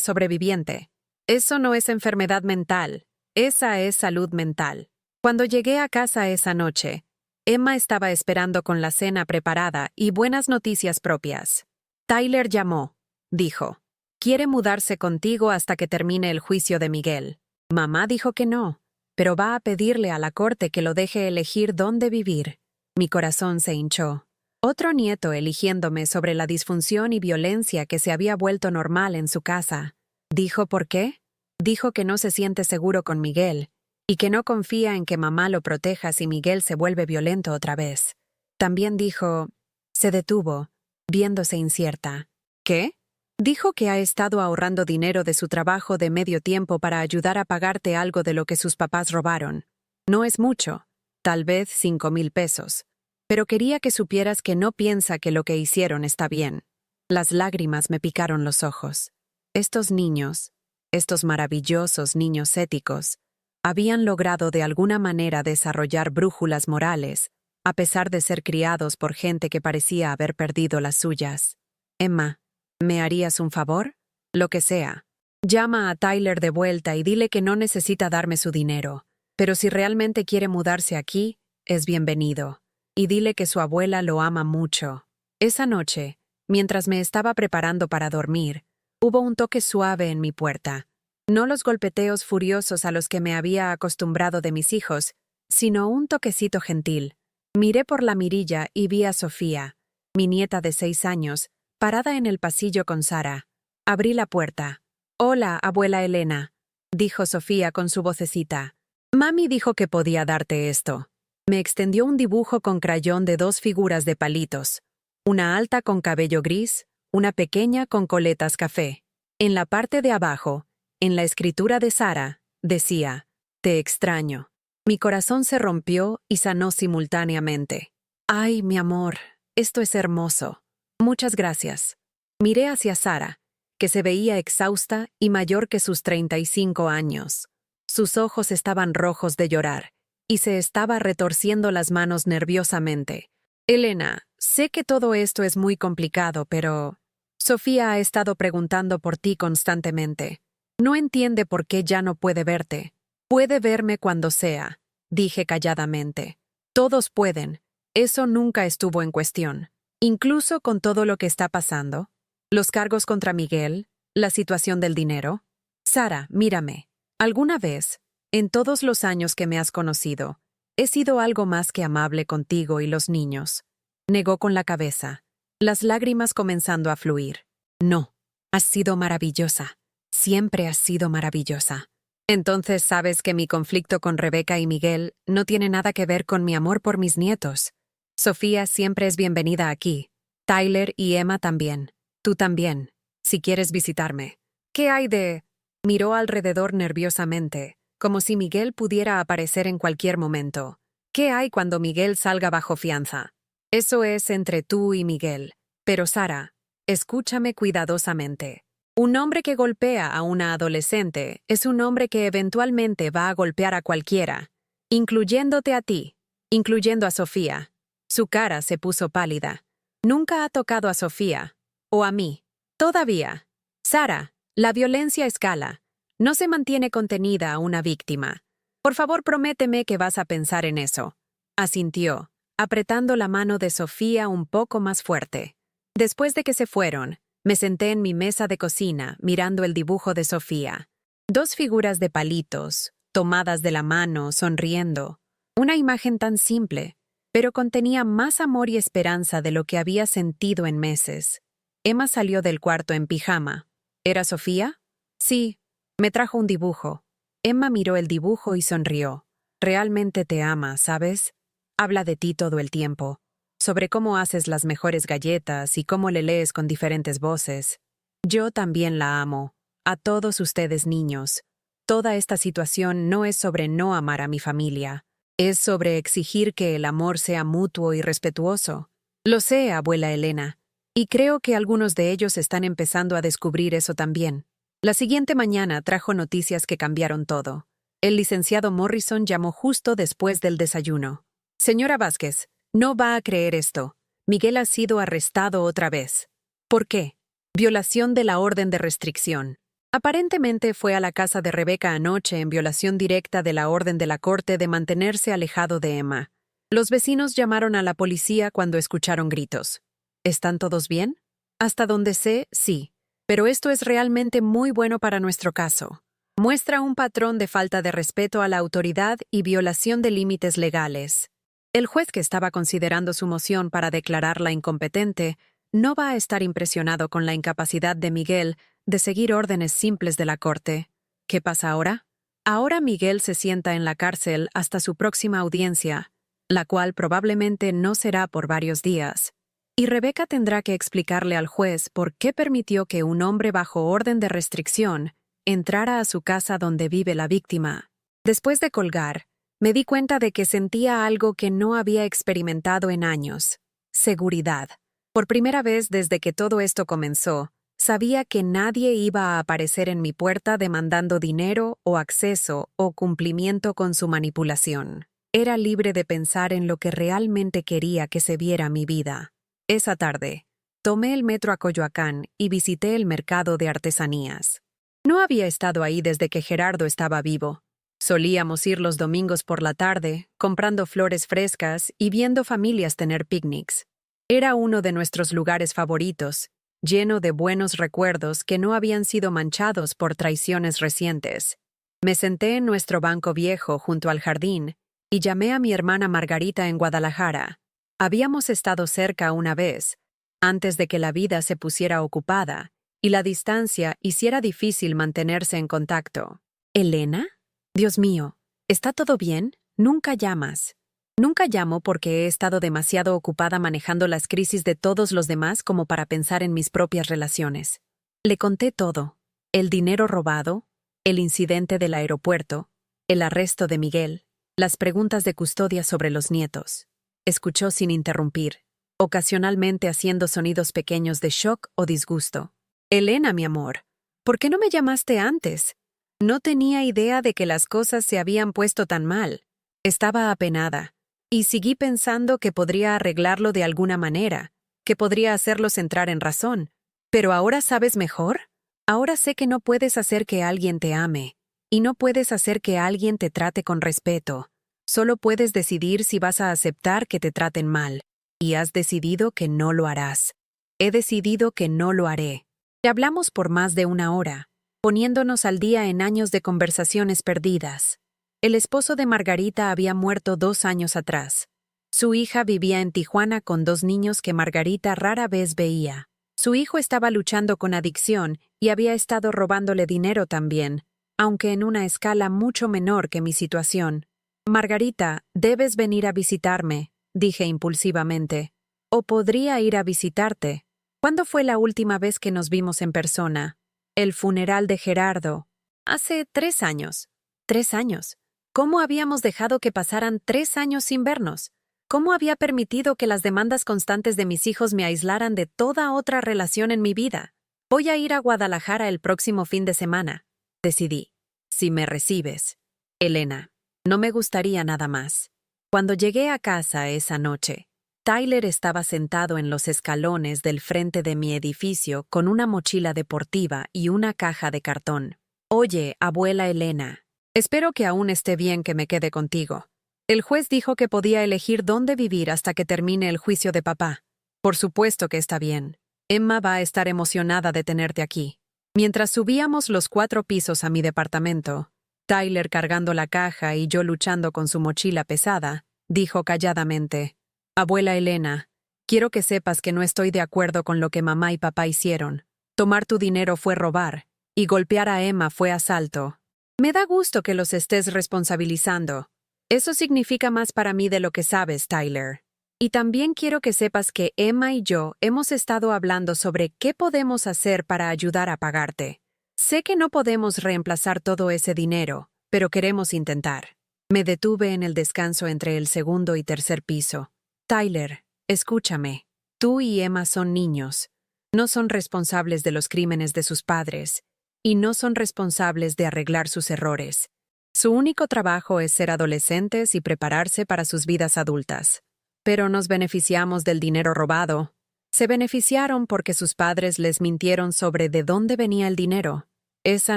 sobreviviente. Eso no es enfermedad mental, esa es salud mental. Cuando llegué a casa esa noche, Emma estaba esperando con la cena preparada y buenas noticias propias. Tyler llamó, dijo. Quiere mudarse contigo hasta que termine el juicio de Miguel. Mamá dijo que no, pero va a pedirle a la corte que lo deje elegir dónde vivir. Mi corazón se hinchó. Otro nieto eligiéndome sobre la disfunción y violencia que se había vuelto normal en su casa. ¿Dijo por qué? Dijo que no se siente seguro con Miguel y que no confía en que mamá lo proteja si Miguel se vuelve violento otra vez. También dijo... Se detuvo, viéndose incierta. ¿Qué? Dijo que ha estado ahorrando dinero de su trabajo de medio tiempo para ayudar a pagarte algo de lo que sus papás robaron. No es mucho, tal vez 5,000 pesos. Pero quería que supieras que no piensa que lo que hicieron está bien. Las lágrimas me picaron los ojos. Estos niños, estos maravillosos niños éticos, habían logrado de alguna manera desarrollar brújulas morales, a pesar de ser criados por gente que parecía haber perdido las suyas. Emma, ¿me harías un favor? Lo que sea. Llama a Tyler de vuelta y dile que no necesita darme su dinero, pero si realmente quiere mudarse aquí, es bienvenido. Y dile que su abuela lo ama mucho. Esa noche, mientras me estaba preparando para dormir, hubo un toque suave en mi puerta. No los golpeteos furiosos a los que me había acostumbrado de mis hijos, sino un toquecito gentil. Miré por la mirilla y vi a Sofía, mi nieta de 6 años, parada en el pasillo con Sara. Abrí la puerta. «Hola, abuela Elena», dijo Sofía con su vocecita. «Mami dijo que podía darte esto». Me extendió un dibujo con crayón de dos figuras de palitos, una alta con cabello gris, una pequeña con coletas café. En la parte de abajo, en la escritura de Sara, decía, «Te extraño». Mi corazón se rompió y sanó simultáneamente. «Ay, mi amor, esto es hermoso. Muchas gracias». Miré hacia Sara, que se veía exhausta y mayor que sus 35 años. Sus ojos estaban rojos de llorar, y se estaba retorciendo las manos nerviosamente. «Elena, sé que todo esto es muy complicado, pero Sofía ha estado preguntando por ti constantemente. No entiende por qué ya no puede verte. Puede verme cuando sea», dije calladamente. «Todos pueden. Eso nunca estuvo en cuestión. Incluso con todo lo que está pasando. Los cargos contra Miguel, la situación del dinero. Sara, mírame. ¿Alguna vez, en todos los años que me has conocido, he sido algo más que amable contigo y los niños?» Negó con la cabeza, las lágrimas comenzando a fluir. «No, has sido maravillosa. Siempre has sido maravillosa». «Entonces sabes que mi conflicto con Rebeca y Miguel no tiene nada que ver con mi amor por mis nietos. Sofía siempre es bienvenida aquí. Tyler y Emma también. Tú también, si quieres visitarme». «¿Qué hay de...?» Miró alrededor nerviosamente, como si Miguel pudiera aparecer en cualquier momento. «¿Qué hay cuando Miguel salga bajo fianza?» «Eso es entre tú y Miguel. Pero Sara, escúchame cuidadosamente. Un hombre que golpea a una adolescente es un hombre que eventualmente va a golpear a cualquiera, incluyéndote a ti, incluyendo a Sofía». Su cara se puso pálida. «Nunca ha tocado a Sofía, o a mí. Todavía. Sara, la violencia escala. No se mantiene contenida a una víctima. Por favor, prométeme que vas a pensar en eso». Asintió, apretando la mano de Sofía un poco más fuerte. Después de que se fueron, me senté en mi mesa de cocina mirando el dibujo de Sofía. Dos figuras de palitos, tomadas de la mano, sonriendo. Una imagen tan simple, pero contenía más amor y esperanza de lo que había sentido en meses. Emma salió del cuarto en pijama. ¿Era Sofía? Sí, me trajo un dibujo. Emma miró el dibujo y sonrió. «Realmente te ama, ¿sabes? Habla de ti todo el tiempo, sobre cómo haces las mejores galletas y cómo le lees con diferentes voces. Yo también la amo, a todos ustedes niños. Toda esta situación no es sobre no amar a mi familia. Es sobre exigir que el amor sea mutuo y respetuoso. Lo sé, abuela Elena, y creo que algunos de ellos están empezando a descubrir eso también». La siguiente mañana trajo noticias que cambiaron todo. El licenciado Morrison llamó justo después del desayuno. «Señora Vázquez, no va a creer esto. Miguel ha sido arrestado otra vez». «¿Por qué?» «Violación de la orden de restricción. Aparentemente fue a la casa de Rebeca anoche en violación directa de la orden de la corte de mantenerse alejado de Emma. Los vecinos llamaron a la policía cuando escucharon gritos». «¿Están todos bien?» «Hasta donde sé, sí. Pero esto es realmente muy bueno para nuestro caso. Muestra un patrón de falta de respeto a la autoridad y violación de límites legales». El juez que estaba considerando su moción para declararla incompetente no va a estar impresionado con la incapacidad de Miguel de seguir órdenes simples de la corte. ¿Qué pasa ahora? Ahora Miguel se sienta en la cárcel hasta su próxima audiencia, la cual probablemente no será por varios días. Y Rebeca tendrá que explicarle al juez por qué permitió que un hombre bajo orden de restricción entrara a su casa donde vive la víctima. Después de colgar, me di cuenta de que sentía algo que no había experimentado en años: seguridad. Por primera vez desde que todo esto comenzó, sabía que nadie iba a aparecer en mi puerta demandando dinero o acceso o cumplimiento con su manipulación. Era libre de pensar en lo que realmente quería que se viera mi vida. Esa tarde, tomé el metro a Coyoacán y visité el mercado de artesanías. No había estado ahí desde que Gerardo estaba vivo. Solíamos ir los domingos por la tarde, comprando flores frescas y viendo familias tener picnics. Era uno de nuestros lugares favoritos, lleno de buenos recuerdos que no habían sido manchados por traiciones recientes. Me senté en nuestro banco viejo junto al jardín y llamé a mi hermana Margarita en Guadalajara. Habíamos estado cerca una vez, antes de que la vida se pusiera ocupada y la distancia hiciera difícil mantenerse en contacto. «¿Elena? Dios mío, ¿está todo bien? Nunca llamas». Nunca llamo porque he estado demasiado ocupada manejando las crisis de todos los demás como para pensar en mis propias relaciones. Le conté todo: el dinero robado, el incidente del aeropuerto, el arresto de Miguel, las preguntas de custodia sobre los nietos. Escuchó sin interrumpir, ocasionalmente haciendo sonidos pequeños de shock o disgusto. Elena, mi amor, ¿por qué no me llamaste antes? No tenía idea de que las cosas se habían puesto tan mal. Estaba apenada, y seguí pensando que podría arreglarlo de alguna manera, que podría hacerlos entrar en razón. ¿Pero ahora sabes mejor? Ahora sé que no puedes hacer que alguien te ame, y no puedes hacer que alguien te trate con respeto. Solo puedes decidir si vas a aceptar que te traten mal, y has decidido que no lo harás. He decidido que no lo haré. Te hablamos por más de 1 hora, poniéndonos al día en años de conversaciones perdidas. El esposo de Margarita había muerto 2 años atrás. Su hija vivía en Tijuana con 2 niños que Margarita rara vez veía. Su hijo estaba luchando con adicción y había estado robándole dinero también, aunque en una escala mucho menor que mi situación. Margarita, debes venir a visitarme, dije impulsivamente. O podría ir a visitarte. ¿Cuándo fue la última vez que nos vimos en persona? El funeral de Gerardo. Hace 3 años. 3 años. ¿Cómo habíamos dejado que pasaran 3 años sin vernos? ¿Cómo había permitido que las demandas constantes de mis hijos me aislaran de toda otra relación en mi vida? Voy a ir a Guadalajara el próximo fin de semana, decidí. Si me recibes. Elena. No me gustaría nada más. Cuando llegué a casa esa noche, Tyler estaba sentado en los escalones del frente de mi edificio con una mochila deportiva y una caja de cartón. Oye, abuela Elena, espero que aún esté bien que me quede contigo. El juez dijo que podía elegir dónde vivir hasta que termine el juicio de papá. Por supuesto que está bien. Emma va a estar emocionada de tenerte aquí. Mientras subíamos los 4 pisos a mi departamento, Tyler cargando la caja y yo luchando con su mochila pesada, dijo calladamente: Abuela Elena, quiero que sepas que no estoy de acuerdo con lo que mamá y papá hicieron. Tomar tu dinero fue robar, y golpear a Emma fue asalto. Me da gusto que los estés responsabilizando. Eso significa más para mí de lo que sabes, Tyler. Y también quiero que sepas que Emma y yo hemos estado hablando sobre qué podemos hacer para ayudar a pagarte. Sé que no podemos reemplazar todo ese dinero, pero queremos intentar. Me detuve en el descanso entre el 2.º y 3.er piso. Tyler, escúchame. Tú y Emma son niños. No son responsables de los crímenes de sus padres, y no son responsables de arreglar sus errores. Su único trabajo es ser adolescentes y prepararse para sus vidas adultas. Pero nos beneficiamos del dinero robado. Se beneficiaron porque sus padres les mintieron sobre de dónde venía el dinero. Esa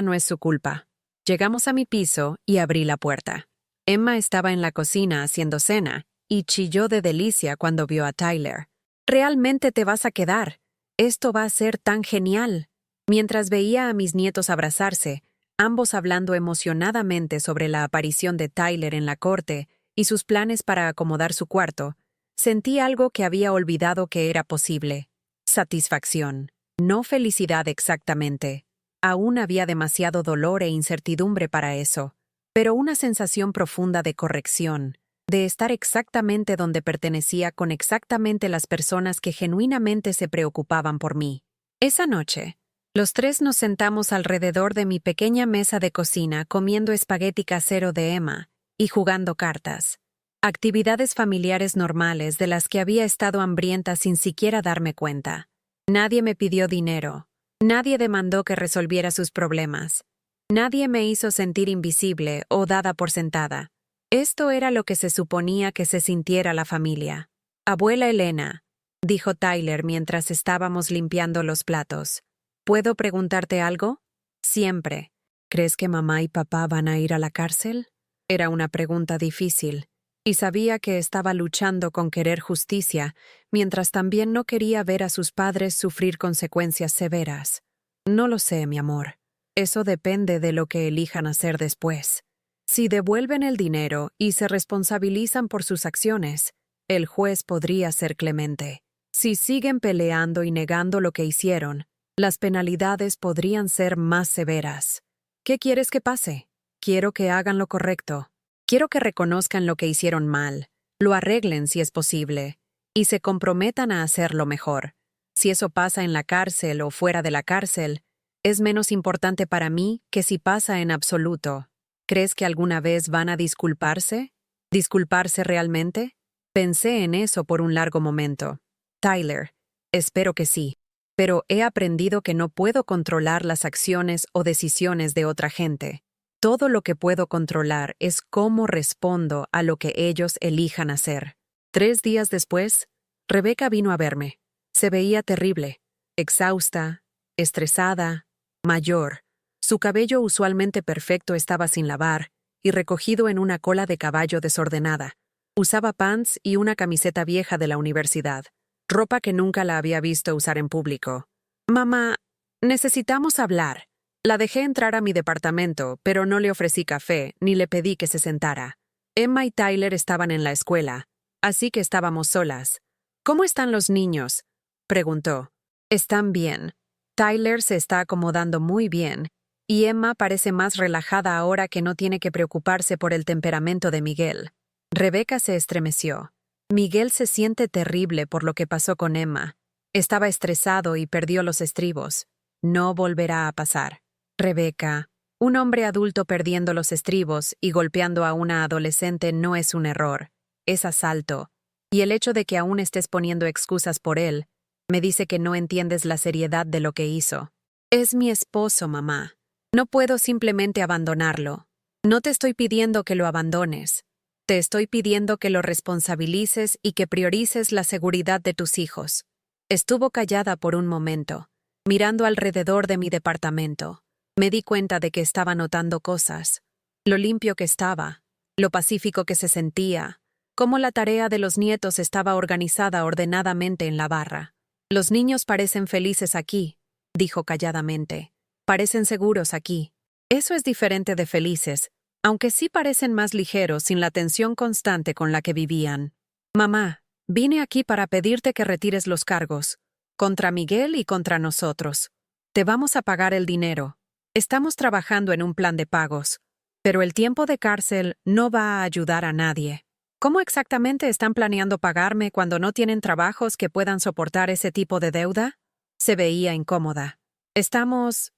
no es su culpa. Llegamos a mi piso y abrí la puerta. Emma estaba en la cocina haciendo cena y chilló de delicia cuando vio a Tyler. «¿Realmente te vas a quedar? Esto va a ser tan genial». Mientras veía a mis nietos abrazarse, ambos hablando emocionadamente sobre la aparición de Tyler en la corte y sus planes para acomodar su cuarto, sentí algo que había olvidado que era posible. Satisfacción. No felicidad exactamente. Aún había demasiado dolor e incertidumbre para eso, pero una sensación profunda de corrección, de estar exactamente donde pertenecía con exactamente las personas que genuinamente se preocupaban por mí. Esa noche, los 3 nos sentamos alrededor de mi pequeña mesa de cocina comiendo espagueti casero de Emma y jugando cartas. Actividades familiares normales de las que había estado hambrienta sin siquiera darme cuenta. Nadie me pidió dinero. Nadie demandó que resolviera sus problemas. Nadie me hizo sentir invisible o dada por sentada. Esto era lo que se suponía que se sintiera la familia. Abuela Elena, dijo Tyler mientras estábamos limpiando los platos. ¿Puedo preguntarte algo? Siempre. ¿Crees que mamá y papá van a ir a la cárcel? Era una pregunta difícil, y sabía que estaba luchando con querer justicia, mientras también no quería ver a sus padres sufrir consecuencias severas. No lo sé, mi amor. Eso depende de lo que elijan hacer después. Si devuelven el dinero y se responsabilizan por sus acciones, el juez podría ser clemente. Si siguen peleando y negando lo que hicieron, las penalidades podrían ser más severas. ¿Qué quieres que pase? Quiero que hagan lo correcto. Quiero que reconozcan lo que hicieron mal, lo arreglen si es posible, y se comprometan a hacerlo mejor. Si eso pasa en la cárcel o fuera de la cárcel, es menos importante para mí que si pasa en absoluto. ¿Crees que alguna vez van a disculparse? ¿Disculparse realmente? Pensé en eso por un largo momento. Tyler, espero que sí, pero he aprendido que no puedo controlar las acciones o decisiones de otra gente. Todo lo que puedo controlar es cómo respondo a lo que ellos elijan hacer. 3 días después, Rebecca vino a verme. Se veía terrible, exhausta, estresada, mayor. Su cabello usualmente perfecto estaba sin lavar y recogido en una cola de caballo desordenada. Usaba pants y una camiseta vieja de la universidad, ropa que nunca la había visto usar en público. Mamá, necesitamos hablar. La dejé entrar a mi departamento, pero no le ofrecí café ni le pedí que se sentara. Emma y Tyler estaban en la escuela, así que estábamos solas. ¿Cómo están los niños?, preguntó. Están bien. Tyler se está acomodando muy bien, y Emma parece más relajada ahora que no tiene que preocuparse por el temperamento de Miguel. Rebecca se estremeció. Miguel se siente terrible por lo que pasó con Emma. Estaba estresado y perdió los estribos. No volverá a pasar. Rebecca, un hombre adulto perdiendo los estribos y golpeando a una adolescente no es un error, es asalto. Y el hecho de que aún estés poniendo excusas por él, me dice que no entiendes la seriedad de lo que hizo. Es mi esposo, mamá. No puedo simplemente abandonarlo. No te estoy pidiendo que lo abandones. Te estoy pidiendo que lo responsabilices y que priorices la seguridad de tus hijos. Estuvo callada por un momento, mirando alrededor de mi departamento. Me di cuenta de que estaba notando cosas. Lo limpio que estaba, lo pacífico que se sentía, cómo la tarea de los nietos estaba organizada ordenadamente en la barra. Los niños parecen felices aquí, dijo calladamente. Parecen seguros aquí. Eso es diferente de felices, aunque sí parecen más ligeros sin la tensión constante con la que vivían. Mamá, vine aquí para pedirte que retires los cargos, contra Miguel y contra nosotros. Te vamos a pagar el dinero. Estamos trabajando en un plan de pagos, pero el tiempo de cárcel no va a ayudar a nadie. ¿Cómo exactamente están planeando pagarme cuando no tienen trabajos que puedan soportar ese tipo de deuda? Se veía incómoda. Estamos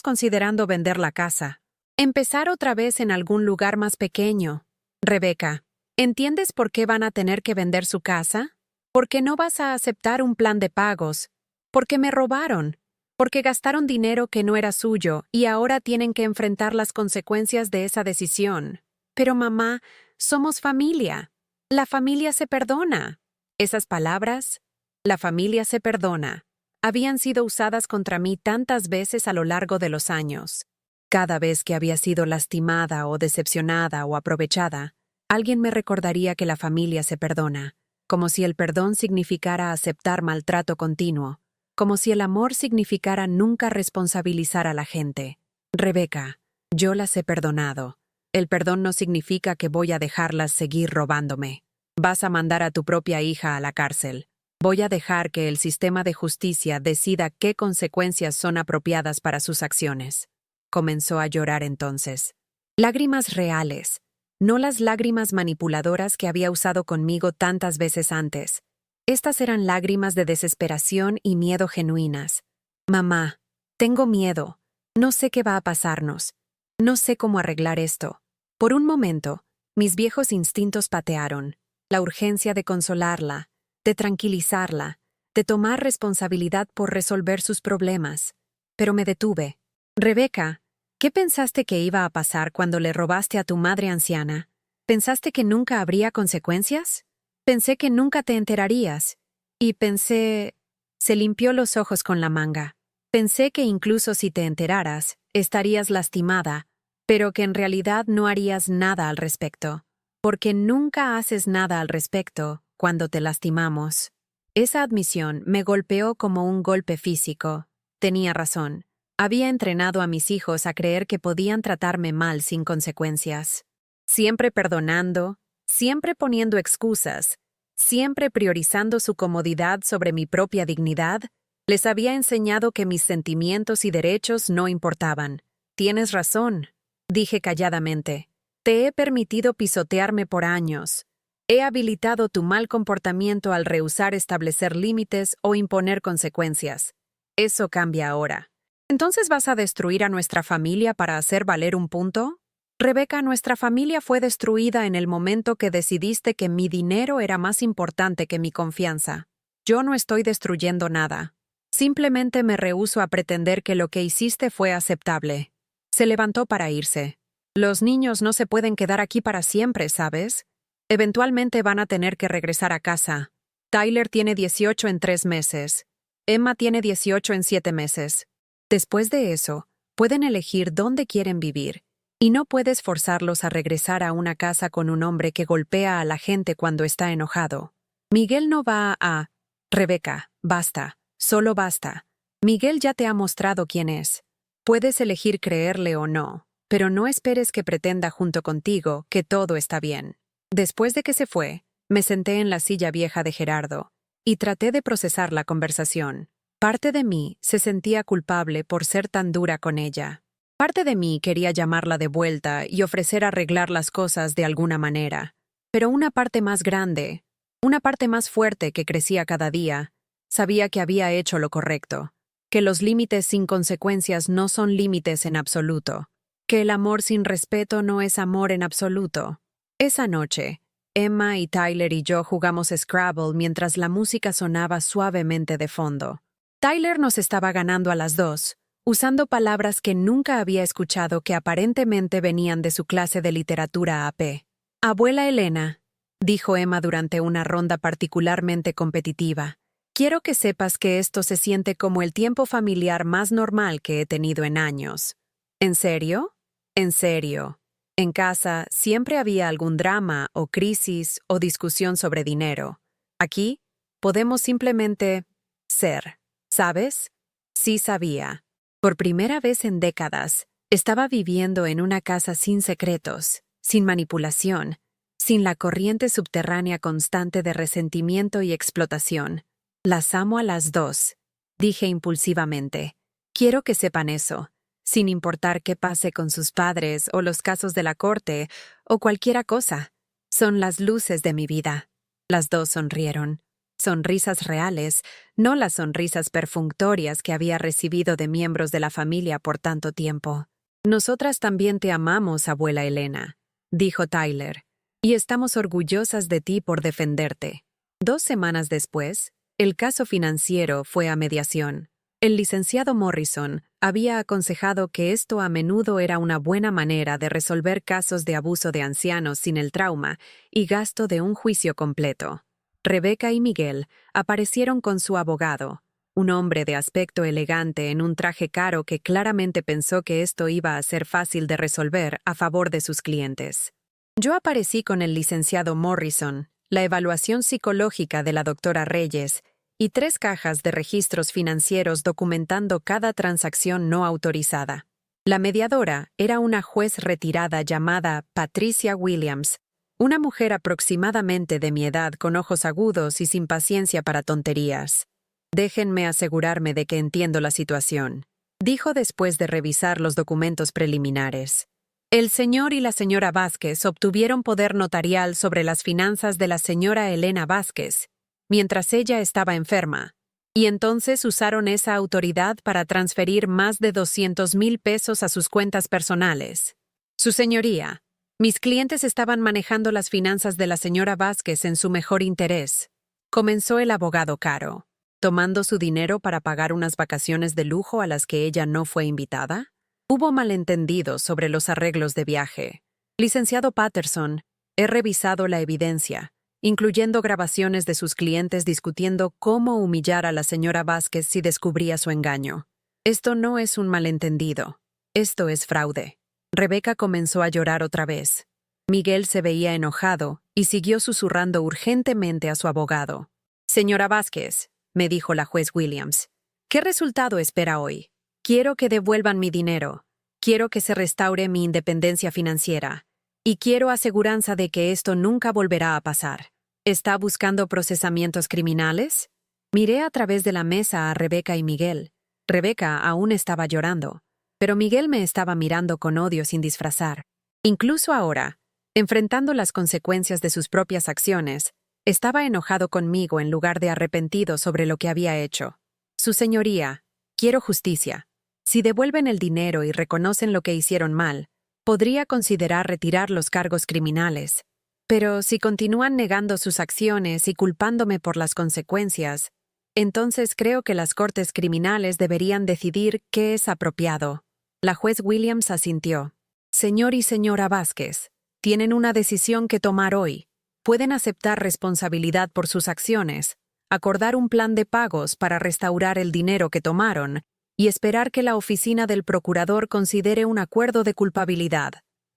considerando vender la casa. Empezar otra vez en algún lugar más pequeño. Rebecca, ¿entiendes por qué van a tener que vender su casa? Porque no vas a aceptar un plan de pagos. Porque me robaron. Porque gastaron dinero que no era suyo y ahora tienen que enfrentar las consecuencias de esa decisión. Pero mamá, somos familia. La familia se perdona. Esas palabras, la familia se perdona, habían sido usadas contra mí tantas veces a lo largo de los años. Cada vez que había sido lastimada o decepcionada o aprovechada, alguien me recordaría que la familia se perdona, como si el perdón significara aceptar maltrato continuo, como si el amor significara nunca responsabilizar a la gente. Rebecca, yo las he perdonado. El perdón no significa que voy a dejarlas seguir robándome. Vas a mandar a tu propia hija a la cárcel. Voy a dejar que el sistema de justicia decida qué consecuencias son apropiadas para sus acciones. Comenzó a llorar entonces. Lágrimas reales, no las lágrimas manipuladoras que había usado conmigo tantas veces antes. Estas eran lágrimas de desesperación y miedo genuinas. Mamá, tengo miedo. No sé qué va a pasarnos. No sé cómo arreglar esto. Por un momento, mis viejos instintos patearon. La urgencia de consolarla, de tranquilizarla, de tomar responsabilidad por resolver sus problemas. Pero me detuve. Rebecca, ¿qué pensaste que iba a pasar cuando le robaste a tu madre anciana? ¿Pensaste que nunca habría consecuencias? Pensé que nunca te enterarías. Y pensé... Se limpió los ojos con la manga. Pensé que incluso si te enteraras, estarías lastimada, pero que en realidad no harías nada al respecto. Porque nunca haces nada al respecto cuando te lastimamos. Esa admisión me golpeó como un golpe físico. Tenía razón. Había entrenado a mis hijos a creer que podían tratarme mal sin consecuencias. Siempre perdonando, siempre poniendo excusas, siempre priorizando su comodidad sobre mi propia dignidad, les había enseñado que mis sentimientos y derechos no importaban. Tienes razón, dije calladamente. Te he permitido pisotearme por años. He habilitado tu mal comportamiento al rehusar establecer límites o imponer consecuencias. Eso cambia ahora. ¿Entonces vas a destruir a nuestra familia para hacer valer un punto? Rebeca, nuestra familia fue destruida en el momento que decidiste que mi dinero era más importante que mi confianza. Yo no estoy destruyendo nada. Simplemente me rehúso a pretender que lo que hiciste fue aceptable. Se levantó para irse. Los niños no se pueden quedar aquí para siempre, ¿sabes? Eventualmente van a tener que regresar a casa. Tyler tiene 18 en 3 meses. Emma tiene 18 en 7 meses. Después de eso, pueden elegir dónde quieren vivir, y no puedes forzarlos a regresar a una casa con un hombre que golpea a la gente cuando está enojado. Miguel no va a... Rebeca, basta, solo basta. Miguel ya te ha mostrado quién es. Puedes elegir creerle o no, pero no esperes que pretenda junto contigo que todo está bien. Después de que se fue, me senté en la silla vieja de Gerardo y traté de procesar la conversación. Parte de mí se sentía culpable por ser tan dura con ella. Parte de mí quería llamarla de vuelta y ofrecer arreglar las cosas de alguna manera. Pero una parte más grande, una parte más fuerte que crecía cada día, sabía que había hecho lo correcto, que los límites sin consecuencias no son límites en absoluto, que el amor sin respeto no es amor en absoluto. Esa noche, Emma y Tyler y yo jugamos Scrabble mientras la música sonaba suavemente de fondo. Tyler nos estaba ganando a las dos, usando palabras que nunca había escuchado que aparentemente venían de su clase de literatura AP. Abuela Elena, dijo Emma durante una ronda particularmente competitiva, quiero que sepas que esto se siente como el tiempo familiar más normal que he tenido en años. ¿En serio? En serio. En casa siempre había algún drama o crisis o discusión sobre dinero. Aquí podemos simplemente ser, ¿sabes? Sí sabía. Por primera vez en décadas, estaba viviendo en una casa sin secretos, sin manipulación, sin la corriente subterránea constante de resentimiento y explotación. Las amo a las dos, dije impulsivamente. Quiero que sepan eso. Sin importar qué pase con sus padres o los casos de la corte o cualquiera cosa. Son las luces de mi vida. Las dos sonrieron. Sonrisas reales, no las sonrisas perfunctorias que había recibido de miembros de la familia por tanto tiempo. Nosotras también te amamos, abuela Elena, dijo Tyler, y estamos orgullosas de ti por defenderte. 2 semanas después, el caso financiero fue a mediación. El licenciado Morrison había aconsejado que esto a menudo era una buena manera de resolver casos de abuso de ancianos sin el trauma y gasto de un juicio completo. Rebeca y Miguel aparecieron con su abogado, un hombre de aspecto elegante en un traje caro que claramente pensó que esto iba a ser fácil de resolver a favor de sus clientes. Yo aparecí con el licenciado Morrison, la evaluación psicológica de la doctora Reyes y 3 cajas de registros financieros documentando cada transacción no autorizada. La mediadora era una juez retirada llamada Patricia Williams, una mujer aproximadamente de mi edad con ojos agudos y sin paciencia para tonterías. Déjenme asegurarme de que entiendo la situación, dijo después de revisar los documentos preliminares. El señor y la señora Vázquez obtuvieron poder notarial sobre las finanzas de la señora Elena Vázquez, mientras ella estaba enferma, y entonces usaron esa autoridad para transferir más de 200,000 pesos a sus cuentas personales. Su señoría, mis clientes estaban manejando las finanzas de la señora Vázquez en su mejor interés. Comenzó el abogado Caro, tomando su dinero para pagar unas vacaciones de lujo a las que ella no fue invitada. Hubo malentendidos sobre los arreglos de viaje. Licenciado Patterson, he revisado la evidencia, incluyendo grabaciones de sus clientes discutiendo cómo humillar a la señora Vázquez si descubría su engaño. Esto no es un malentendido. Esto es fraude. Rebeca comenzó a llorar otra vez. Miguel se veía enojado y siguió susurrando urgentemente a su abogado. Señora Vázquez, me dijo la juez Williams, ¿qué resultado espera hoy? Quiero que devuelvan mi dinero. Quiero que se restaure mi independencia financiera. Y quiero aseguranza de que esto nunca volverá a pasar. ¿Está buscando procesamientos criminales? Miré a través de la mesa a Rebeca y Miguel. Rebeca aún estaba llorando, pero Miguel me estaba mirando con odio sin disfrazar. Incluso ahora, Enfrentando las consecuencias de sus propias acciones, estaba enojado conmigo en lugar de arrepentido sobre lo que había hecho. Su señoría, quiero justicia. Si devuelven el dinero y reconocen lo que hicieron mal, podría considerar retirar los cargos criminales. Pero si continúan negando sus acciones y culpándome por las consecuencias, entonces creo que las cortes criminales deberían decidir qué es apropiado. La juez Williams asintió. Señor y señora Vázquez, tienen una decisión que tomar hoy. Pueden aceptar responsabilidad por sus acciones, acordar un plan de pagos para restaurar el dinero que tomaron y esperar que la oficina del procurador considere un acuerdo de culpabilidad.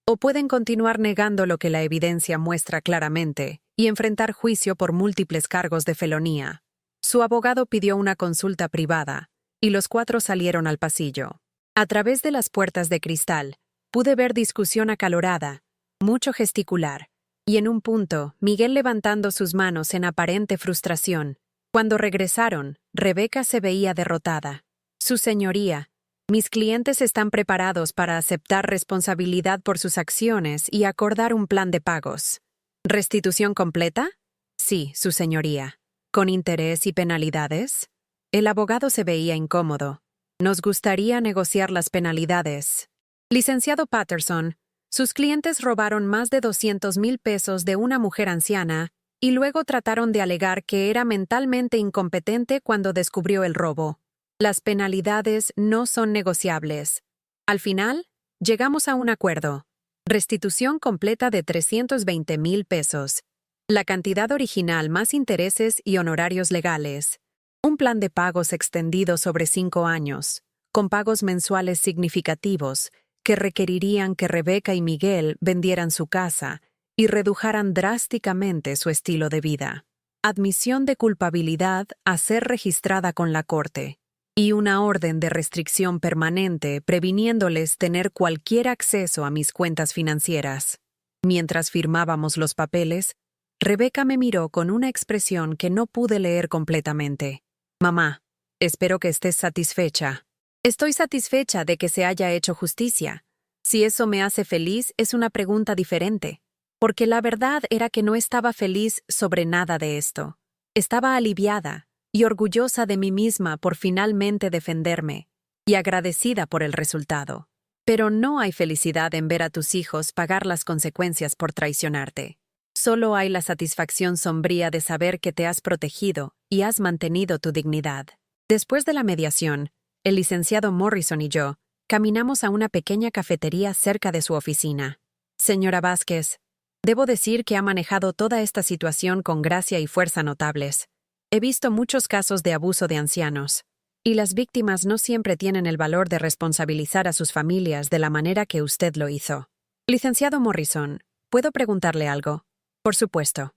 O pueden continuar negando lo que la evidencia muestra claramente y enfrentar juicio por múltiples cargos de felonía. Su abogado pidió una consulta privada, y los cuatro salieron al pasillo. A través de las puertas de cristal, pude ver discusión acalorada, mucho gesticular, y en un punto, Miguel levantando sus manos en aparente frustración. Cuando regresaron, Rebeca se veía derrotada. Su señoría, mis clientes están preparados para aceptar responsabilidad por sus acciones y acordar un plan de pagos. ¿Restitución completa? Sí, su señoría. ¿Con interés y penalidades? El abogado se veía incómodo. Nos gustaría negociar las penalidades. Licenciado Patterson, sus clientes robaron más de 200,000 pesos de una mujer anciana y luego trataron de alegar que era mentalmente incompetente cuando descubrió el robo. Las penalidades no son negociables. Al final, llegamos a un acuerdo. Restitución completa de 320,000 pesos. La cantidad original más intereses y honorarios legales. Un plan de pagos extendido sobre 5 años, con pagos mensuales significativos, que requerirían que Rebeca y Miguel vendieran su casa y redujeran drásticamente su estilo de vida. Admisión de culpabilidad a ser registrada con la corte. Y una orden de restricción permanente previniéndoles tener cualquier acceso a mis cuentas financieras. Mientras firmábamos los papeles, Rebeca me miró con una expresión que no pude leer completamente. Mamá, espero que estés satisfecha. Estoy satisfecha de que se haya hecho justicia. Si eso me hace feliz, es una pregunta diferente. Porque la verdad era que no estaba feliz sobre nada de esto. Estaba aliviada y orgullosa de mí misma por finalmente defenderme, y agradecida por el resultado. Pero no hay felicidad en ver a tus hijos pagar las consecuencias por traicionarte. Solo hay la satisfacción sombría de saber que te has protegido y has mantenido tu dignidad. Después de la mediación, el licenciado Morrison y yo caminamos a una pequeña cafetería cerca de su oficina. Señora Vázquez, debo decir que ha manejado toda esta situación con gracia y fuerza notables. He visto muchos casos de abuso de ancianos, y las víctimas no siempre tienen el valor de responsabilizar a sus familias de la manera que usted lo hizo. Licenciado Morrison, ¿puedo preguntarle algo? Por supuesto.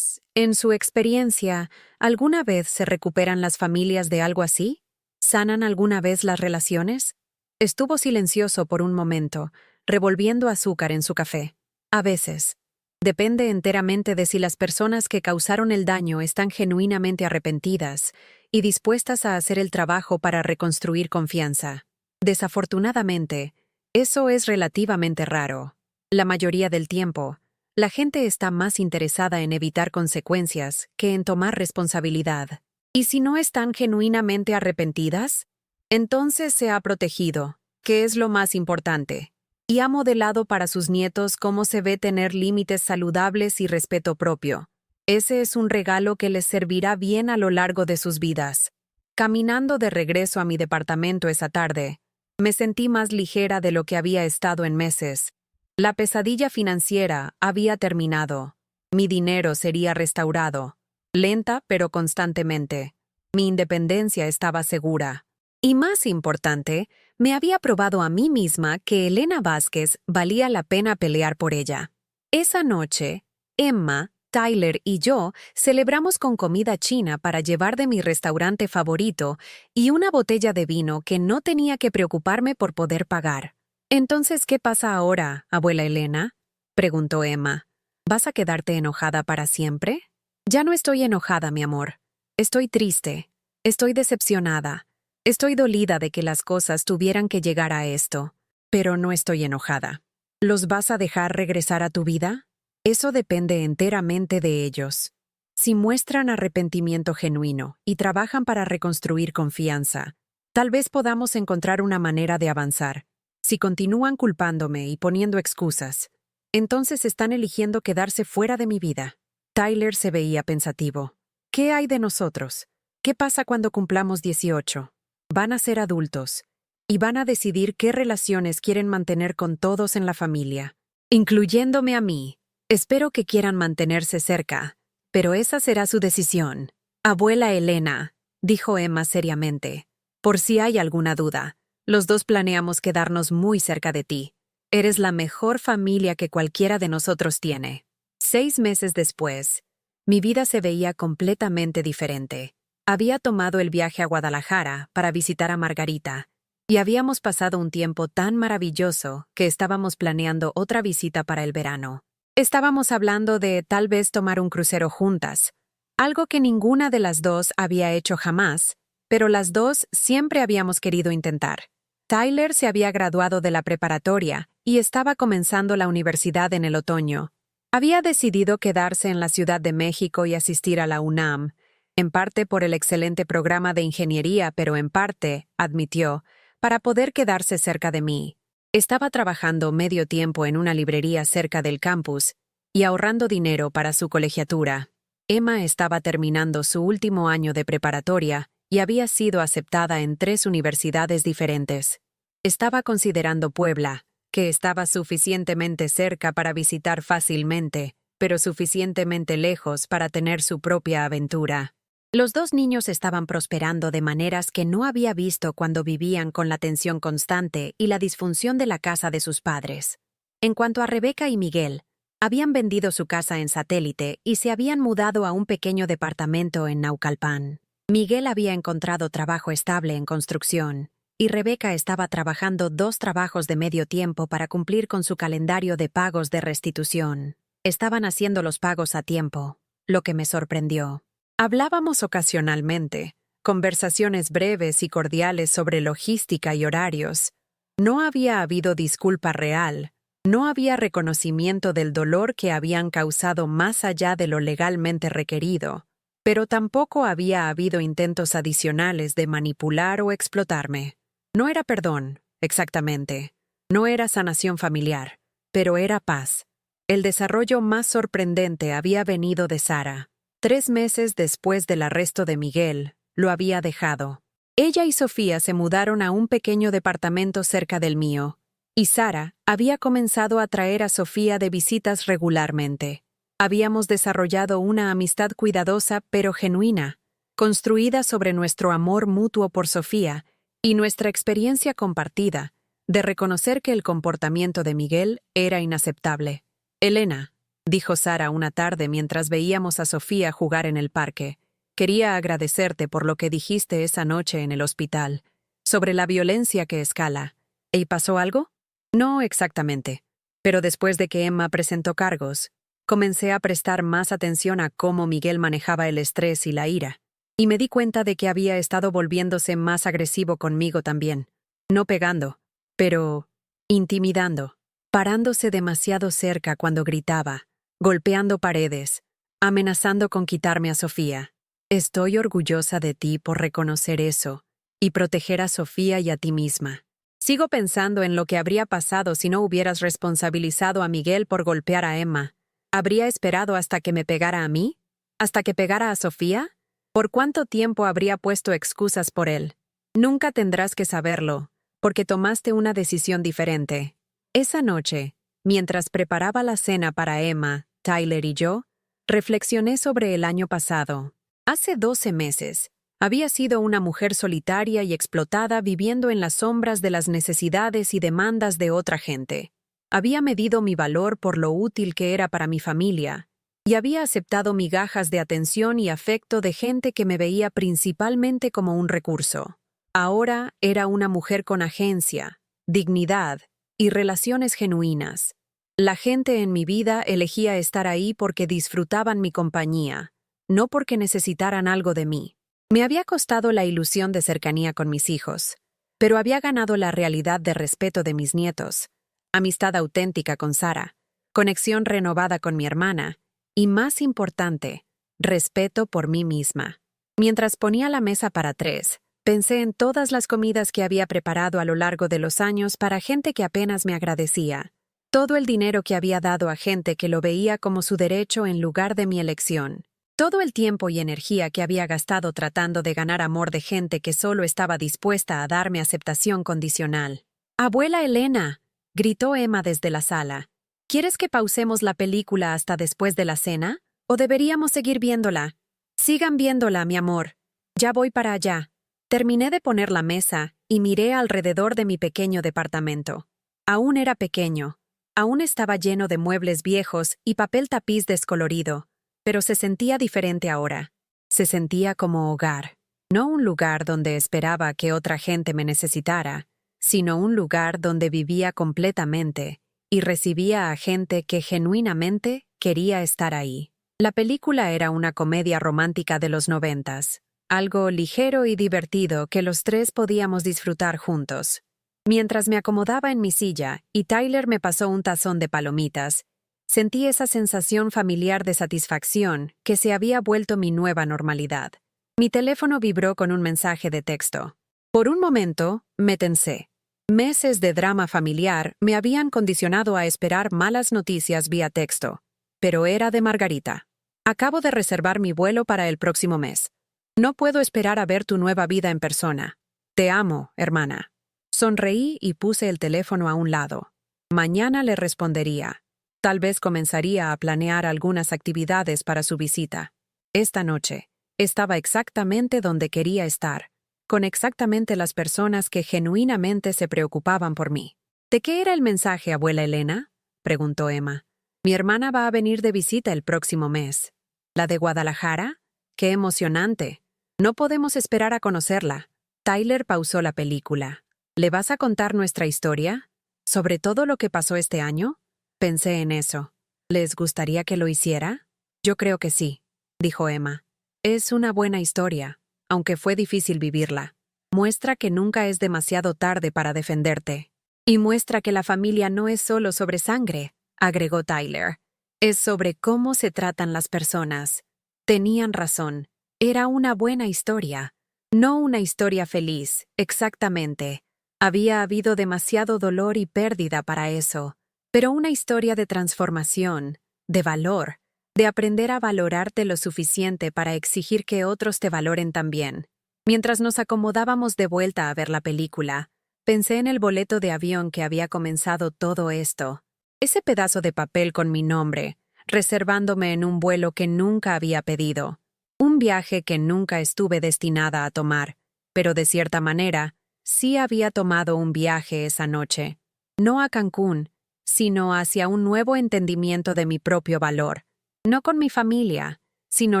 En su experiencia, ¿alguna vez se recuperan las familias de algo así? ¿Sanan alguna vez las relaciones? Estuvo silencioso por un momento, revolviendo azúcar en su café. A veces. Depende enteramente de si las personas que causaron el daño están genuinamente arrepentidas y dispuestas a hacer el trabajo para reconstruir confianza. Desafortunadamente, eso es relativamente raro. La mayoría del tiempo, la gente está más interesada en evitar consecuencias que en tomar responsabilidad. ¿Y si no están genuinamente arrepentidas? Entonces se ha protegido, que es lo más importante, y ha modelado para sus nietos cómo se ve tener límites saludables y respeto propio. Ese es un regalo que les servirá bien a lo largo de sus vidas. Caminando de regreso a mi departamento esa tarde, me sentí más ligera de lo que había estado en meses. La pesadilla financiera había terminado. Mi dinero sería restaurado. Lenta pero constantemente. Mi independencia estaba segura. Y más importante, me había probado a mí misma que Elena Vázquez valía la pena pelear por ella. Esa noche, Emma, Tyler y yo celebramos con comida china para llevar de mi restaurante favorito y una botella de vino que no tenía que preocuparme por poder pagar. «Entonces, ¿qué pasa ahora, abuela Elena?», preguntó Emma. «¿Vas a quedarte enojada para siempre?» «Ya no estoy enojada, mi amor. Estoy triste. Estoy decepcionada. Estoy dolida de que las cosas tuvieran que llegar a esto. Pero no estoy enojada. ¿Los vas a dejar regresar a tu vida? Eso depende enteramente de ellos. Si muestran arrepentimiento genuino y trabajan para reconstruir confianza, tal vez podamos encontrar una manera de avanzar. Si continúan culpándome y poniendo excusas, entonces están eligiendo quedarse fuera de mi vida. Tyler se veía pensativo. ¿Qué hay de nosotros? ¿Qué pasa cuando cumplamos 18? Van a ser adultos y van a decidir qué relaciones quieren mantener con todos en la familia, incluyéndome a mí. Espero que quieran mantenerse cerca, pero esa será su decisión. Abuela Elena, dijo Emma seriamente, por si hay alguna duda, los dos planeamos quedarnos muy cerca de ti. Eres la mejor familia que cualquiera de nosotros tiene. 6 meses después, mi vida se veía completamente diferente. Había tomado el viaje a Guadalajara para visitar a Margarita, y habíamos pasado un tiempo tan maravilloso que estábamos planeando otra visita para el verano. Estábamos hablando de tal vez tomar un crucero juntas, algo que ninguna de las dos había hecho jamás, pero las dos siempre habíamos querido intentar. Tyler se había graduado de la preparatoria y estaba comenzando la universidad en el otoño. Había decidido quedarse en la Ciudad de México y asistir a la UNAM, en parte por el excelente programa de ingeniería, pero en parte, admitió, para poder quedarse cerca de mí. Estaba trabajando medio tiempo en una librería cerca del campus y ahorrando dinero para su colegiatura. Emma estaba terminando su último año de preparatoria y había sido aceptada en 3 universidades diferentes. Estaba considerando Puebla, que estaba suficientemente cerca para visitar fácilmente, pero suficientemente lejos para tener su propia aventura. Los 2 niños estaban prosperando de maneras que no había visto cuando vivían con la tensión constante y la disfunción de la casa de sus padres. En cuanto a Rebeca y Miguel, habían vendido su casa en Satélite y se habían mudado a un pequeño departamento en Naucalpan. Miguel había encontrado trabajo estable en construcción, y Rebeca estaba trabajando 2 trabajos de medio tiempo para cumplir con su calendario de pagos de restitución. Estaban haciendo los pagos a tiempo, lo que me sorprendió. Hablábamos ocasionalmente, conversaciones breves y cordiales sobre logística y horarios. No había habido disculpa real, no había reconocimiento del dolor que habían causado más allá de lo legalmente requerido, pero tampoco había habido intentos adicionales de manipular o explotarme. No era perdón, exactamente. No era sanación familiar, pero era paz. El desarrollo más sorprendente había venido de Sara. 3 meses después del arresto de Miguel, lo había dejado. Ella y Sofía se mudaron a un pequeño departamento cerca del mío, y Sara había comenzado a traer a Sofía de visitas regularmente. Habíamos desarrollado una amistad cuidadosa pero genuina, construida sobre nuestro amor mutuo por Sofía y nuestra experiencia compartida de reconocer que el comportamiento de Miguel era inaceptable. Elena, dijo Sara una tarde mientras veíamos a Sofía jugar en el parque, quería agradecerte por lo que dijiste esa noche en el hospital, sobre la violencia que escala. ¿Y pasó algo? No exactamente, pero después de que Emma presentó cargos, comencé a prestar más atención a cómo Miguel manejaba el estrés y la ira, y me di cuenta de que había estado volviéndose más agresivo conmigo también, no pegando, pero intimidando, parándose demasiado cerca cuando gritaba, golpeando paredes, amenazando con quitarme a Sofía. Estoy orgullosa de ti por reconocer eso y proteger a Sofía y a ti misma. Sigo pensando en lo que habría pasado si no hubieras responsabilizado a Miguel por golpear a Emma. ¿Habría esperado hasta que me pegara a mí? ¿Hasta que pegara a Sofía? ¿Por cuánto tiempo habría puesto excusas por él? Nunca tendrás que saberlo, porque tomaste una decisión diferente. Esa noche, mientras preparaba la cena para Emma, Tyler y yo, reflexioné sobre el año pasado. Hace 12 meses, había sido una mujer solitaria y explotada viviendo en las sombras de las necesidades y demandas de otra gente. Había medido mi valor por lo útil que era para mi familia, y había aceptado migajas de atención y afecto de gente que me veía principalmente como un recurso. Ahora era una mujer con agencia, dignidad y relaciones genuinas. La gente en mi vida elegía estar ahí porque disfrutaban mi compañía, no porque necesitaran algo de mí. Me había costado la ilusión de cercanía con mis hijos, pero había ganado la realidad de respeto de mis nietos, amistad auténtica con Sara, conexión renovada con mi hermana y, más importante, respeto por mí misma. Mientras ponía la mesa para 3, pensé en todas las comidas que había preparado a lo largo de los años para gente que apenas me agradecía. Todo el dinero que había dado a gente que lo veía como su derecho en lugar de mi elección. Todo el tiempo y energía que había gastado tratando de ganar amor de gente que solo estaba dispuesta a darme aceptación condicional. «Abuela Elena», gritó Emma desde la sala. «¿Quieres que pausemos la película hasta después de la cena? ¿O deberíamos seguir viéndola?» «Sigan viéndola, mi amor. Ya voy para allá». Terminé de poner la mesa y miré alrededor de mi pequeño departamento. Aún era pequeño. Aún estaba lleno de muebles viejos y papel tapiz descolorido, pero se sentía diferente ahora. Se sentía como hogar. No un lugar donde esperaba que otra gente me necesitara, sino un lugar donde vivía completamente y recibía a gente que genuinamente quería estar ahí. La película era una comedia romántica de los 90s, algo ligero y divertido que los 3 podíamos disfrutar juntos. Mientras me acomodaba en mi silla y Tyler me pasó un tazón de palomitas, sentí esa sensación familiar de satisfacción que se había vuelto mi nueva normalidad. Mi teléfono vibró con un mensaje de texto. Por un momento, me tensé. Meses de drama familiar me habían condicionado a esperar malas noticias vía texto, pero era de Margarita. «Acabo de reservar mi vuelo para el próximo mes. No puedo esperar a ver tu nueva vida en persona. Te amo, hermana». Sonreí y puse el teléfono a un lado. Mañana le respondería. Tal vez comenzaría a planear algunas actividades para su visita. Esta noche, estaba exactamente donde quería estar, con exactamente las personas que genuinamente se preocupaban por mí. «¿De qué era el mensaje, abuela Elena?», preguntó Emma. «Mi hermana va a venir de visita el próximo mes». «¿La de Guadalajara? ¡Qué emocionante! No podemos esperar a conocerla». Tyler pausó la película. «¿Le vas a contar nuestra historia? ¿Sobre todo lo que pasó este año?». Pensé en eso. «¿Les gustaría que lo hiciera?». «Yo creo que sí», dijo Emma. «Es una buena historia, aunque fue difícil vivirla. Muestra que nunca es demasiado tarde para defenderte. Y muestra que la familia no es solo sobre sangre», agregó Tyler. «Es sobre cómo se tratan las personas». Tenían razón. Era una buena historia. No una historia feliz, exactamente. Había habido demasiado dolor y pérdida para eso. Pero una historia de transformación, de valor, de aprender a valorarte lo suficiente para exigir que otros te valoren también. Mientras nos acomodábamos de vuelta a ver la película, pensé en el boleto de avión que había comenzado todo esto. Ese pedazo de papel con mi nombre, reservándome en un vuelo que nunca había pedido. Un viaje que nunca estuve destinada a tomar, pero de cierta manera, sí había tomado un viaje esa noche. No a Cancún, sino hacia un nuevo entendimiento de mi propio valor. No con mi familia, sino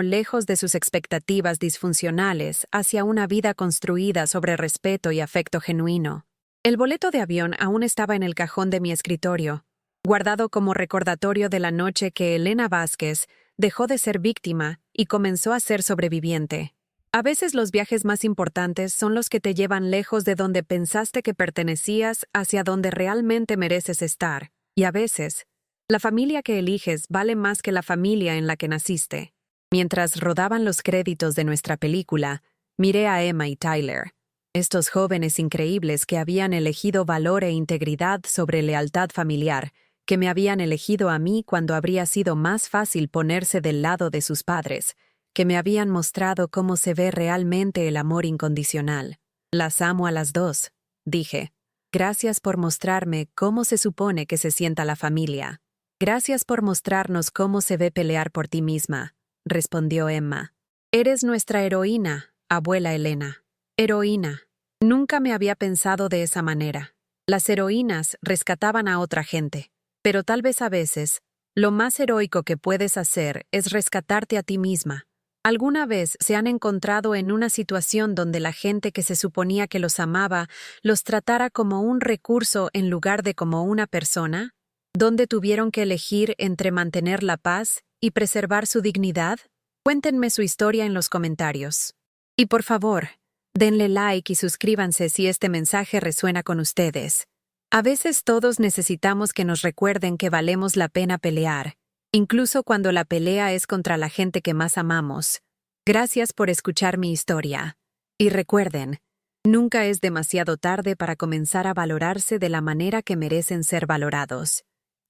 lejos de sus expectativas disfuncionales hacia una vida construida sobre respeto y afecto genuino. El boleto de avión aún estaba en el cajón de mi escritorio, guardado como recordatorio de la noche que Elena Vázquez dejó de ser víctima y comenzó a ser sobreviviente. A veces los viajes más importantes son los que te llevan lejos de donde pensaste que pertenecías hacia donde realmente mereces estar, y a veces, la familia que eliges vale más que la familia en la que naciste. Mientras rodaban los créditos de nuestra película, miré a Emma y Tyler, estos jóvenes increíbles que habían elegido valor e integridad sobre lealtad familiar, que me habían elegido a mí cuando habría sido más fácil ponerse del lado de sus padres, que me habían mostrado cómo se ve realmente el amor incondicional. «Las amo a las dos», dije. «Gracias por mostrarme cómo se supone que se sienta la familia. Gracias por mostrarnos cómo se ve pelear por ti misma», respondió Emma. «Eres nuestra heroína, abuela Elena». Heroína. Nunca me había pensado de esa manera. Las heroínas rescataban a otra gente, pero tal vez a veces, lo más heroico que puedes hacer es rescatarte a ti misma. ¿Alguna vez se han encontrado en una situación donde la gente que se suponía que los amaba los tratara como un recurso en lugar de como una persona? ¿Donde tuvieron que elegir entre mantener la paz y preservar su dignidad? Cuéntenme su historia en los comentarios. Y por favor, denle like y suscríbanse si este mensaje resuena con ustedes. A veces todos necesitamos que nos recuerden que valemos la pena pelear, incluso cuando la pelea es contra la gente que más amamos. Gracias por escuchar mi historia. Y recuerden, nunca es demasiado tarde para comenzar a valorarse de la manera que merecen ser valorados.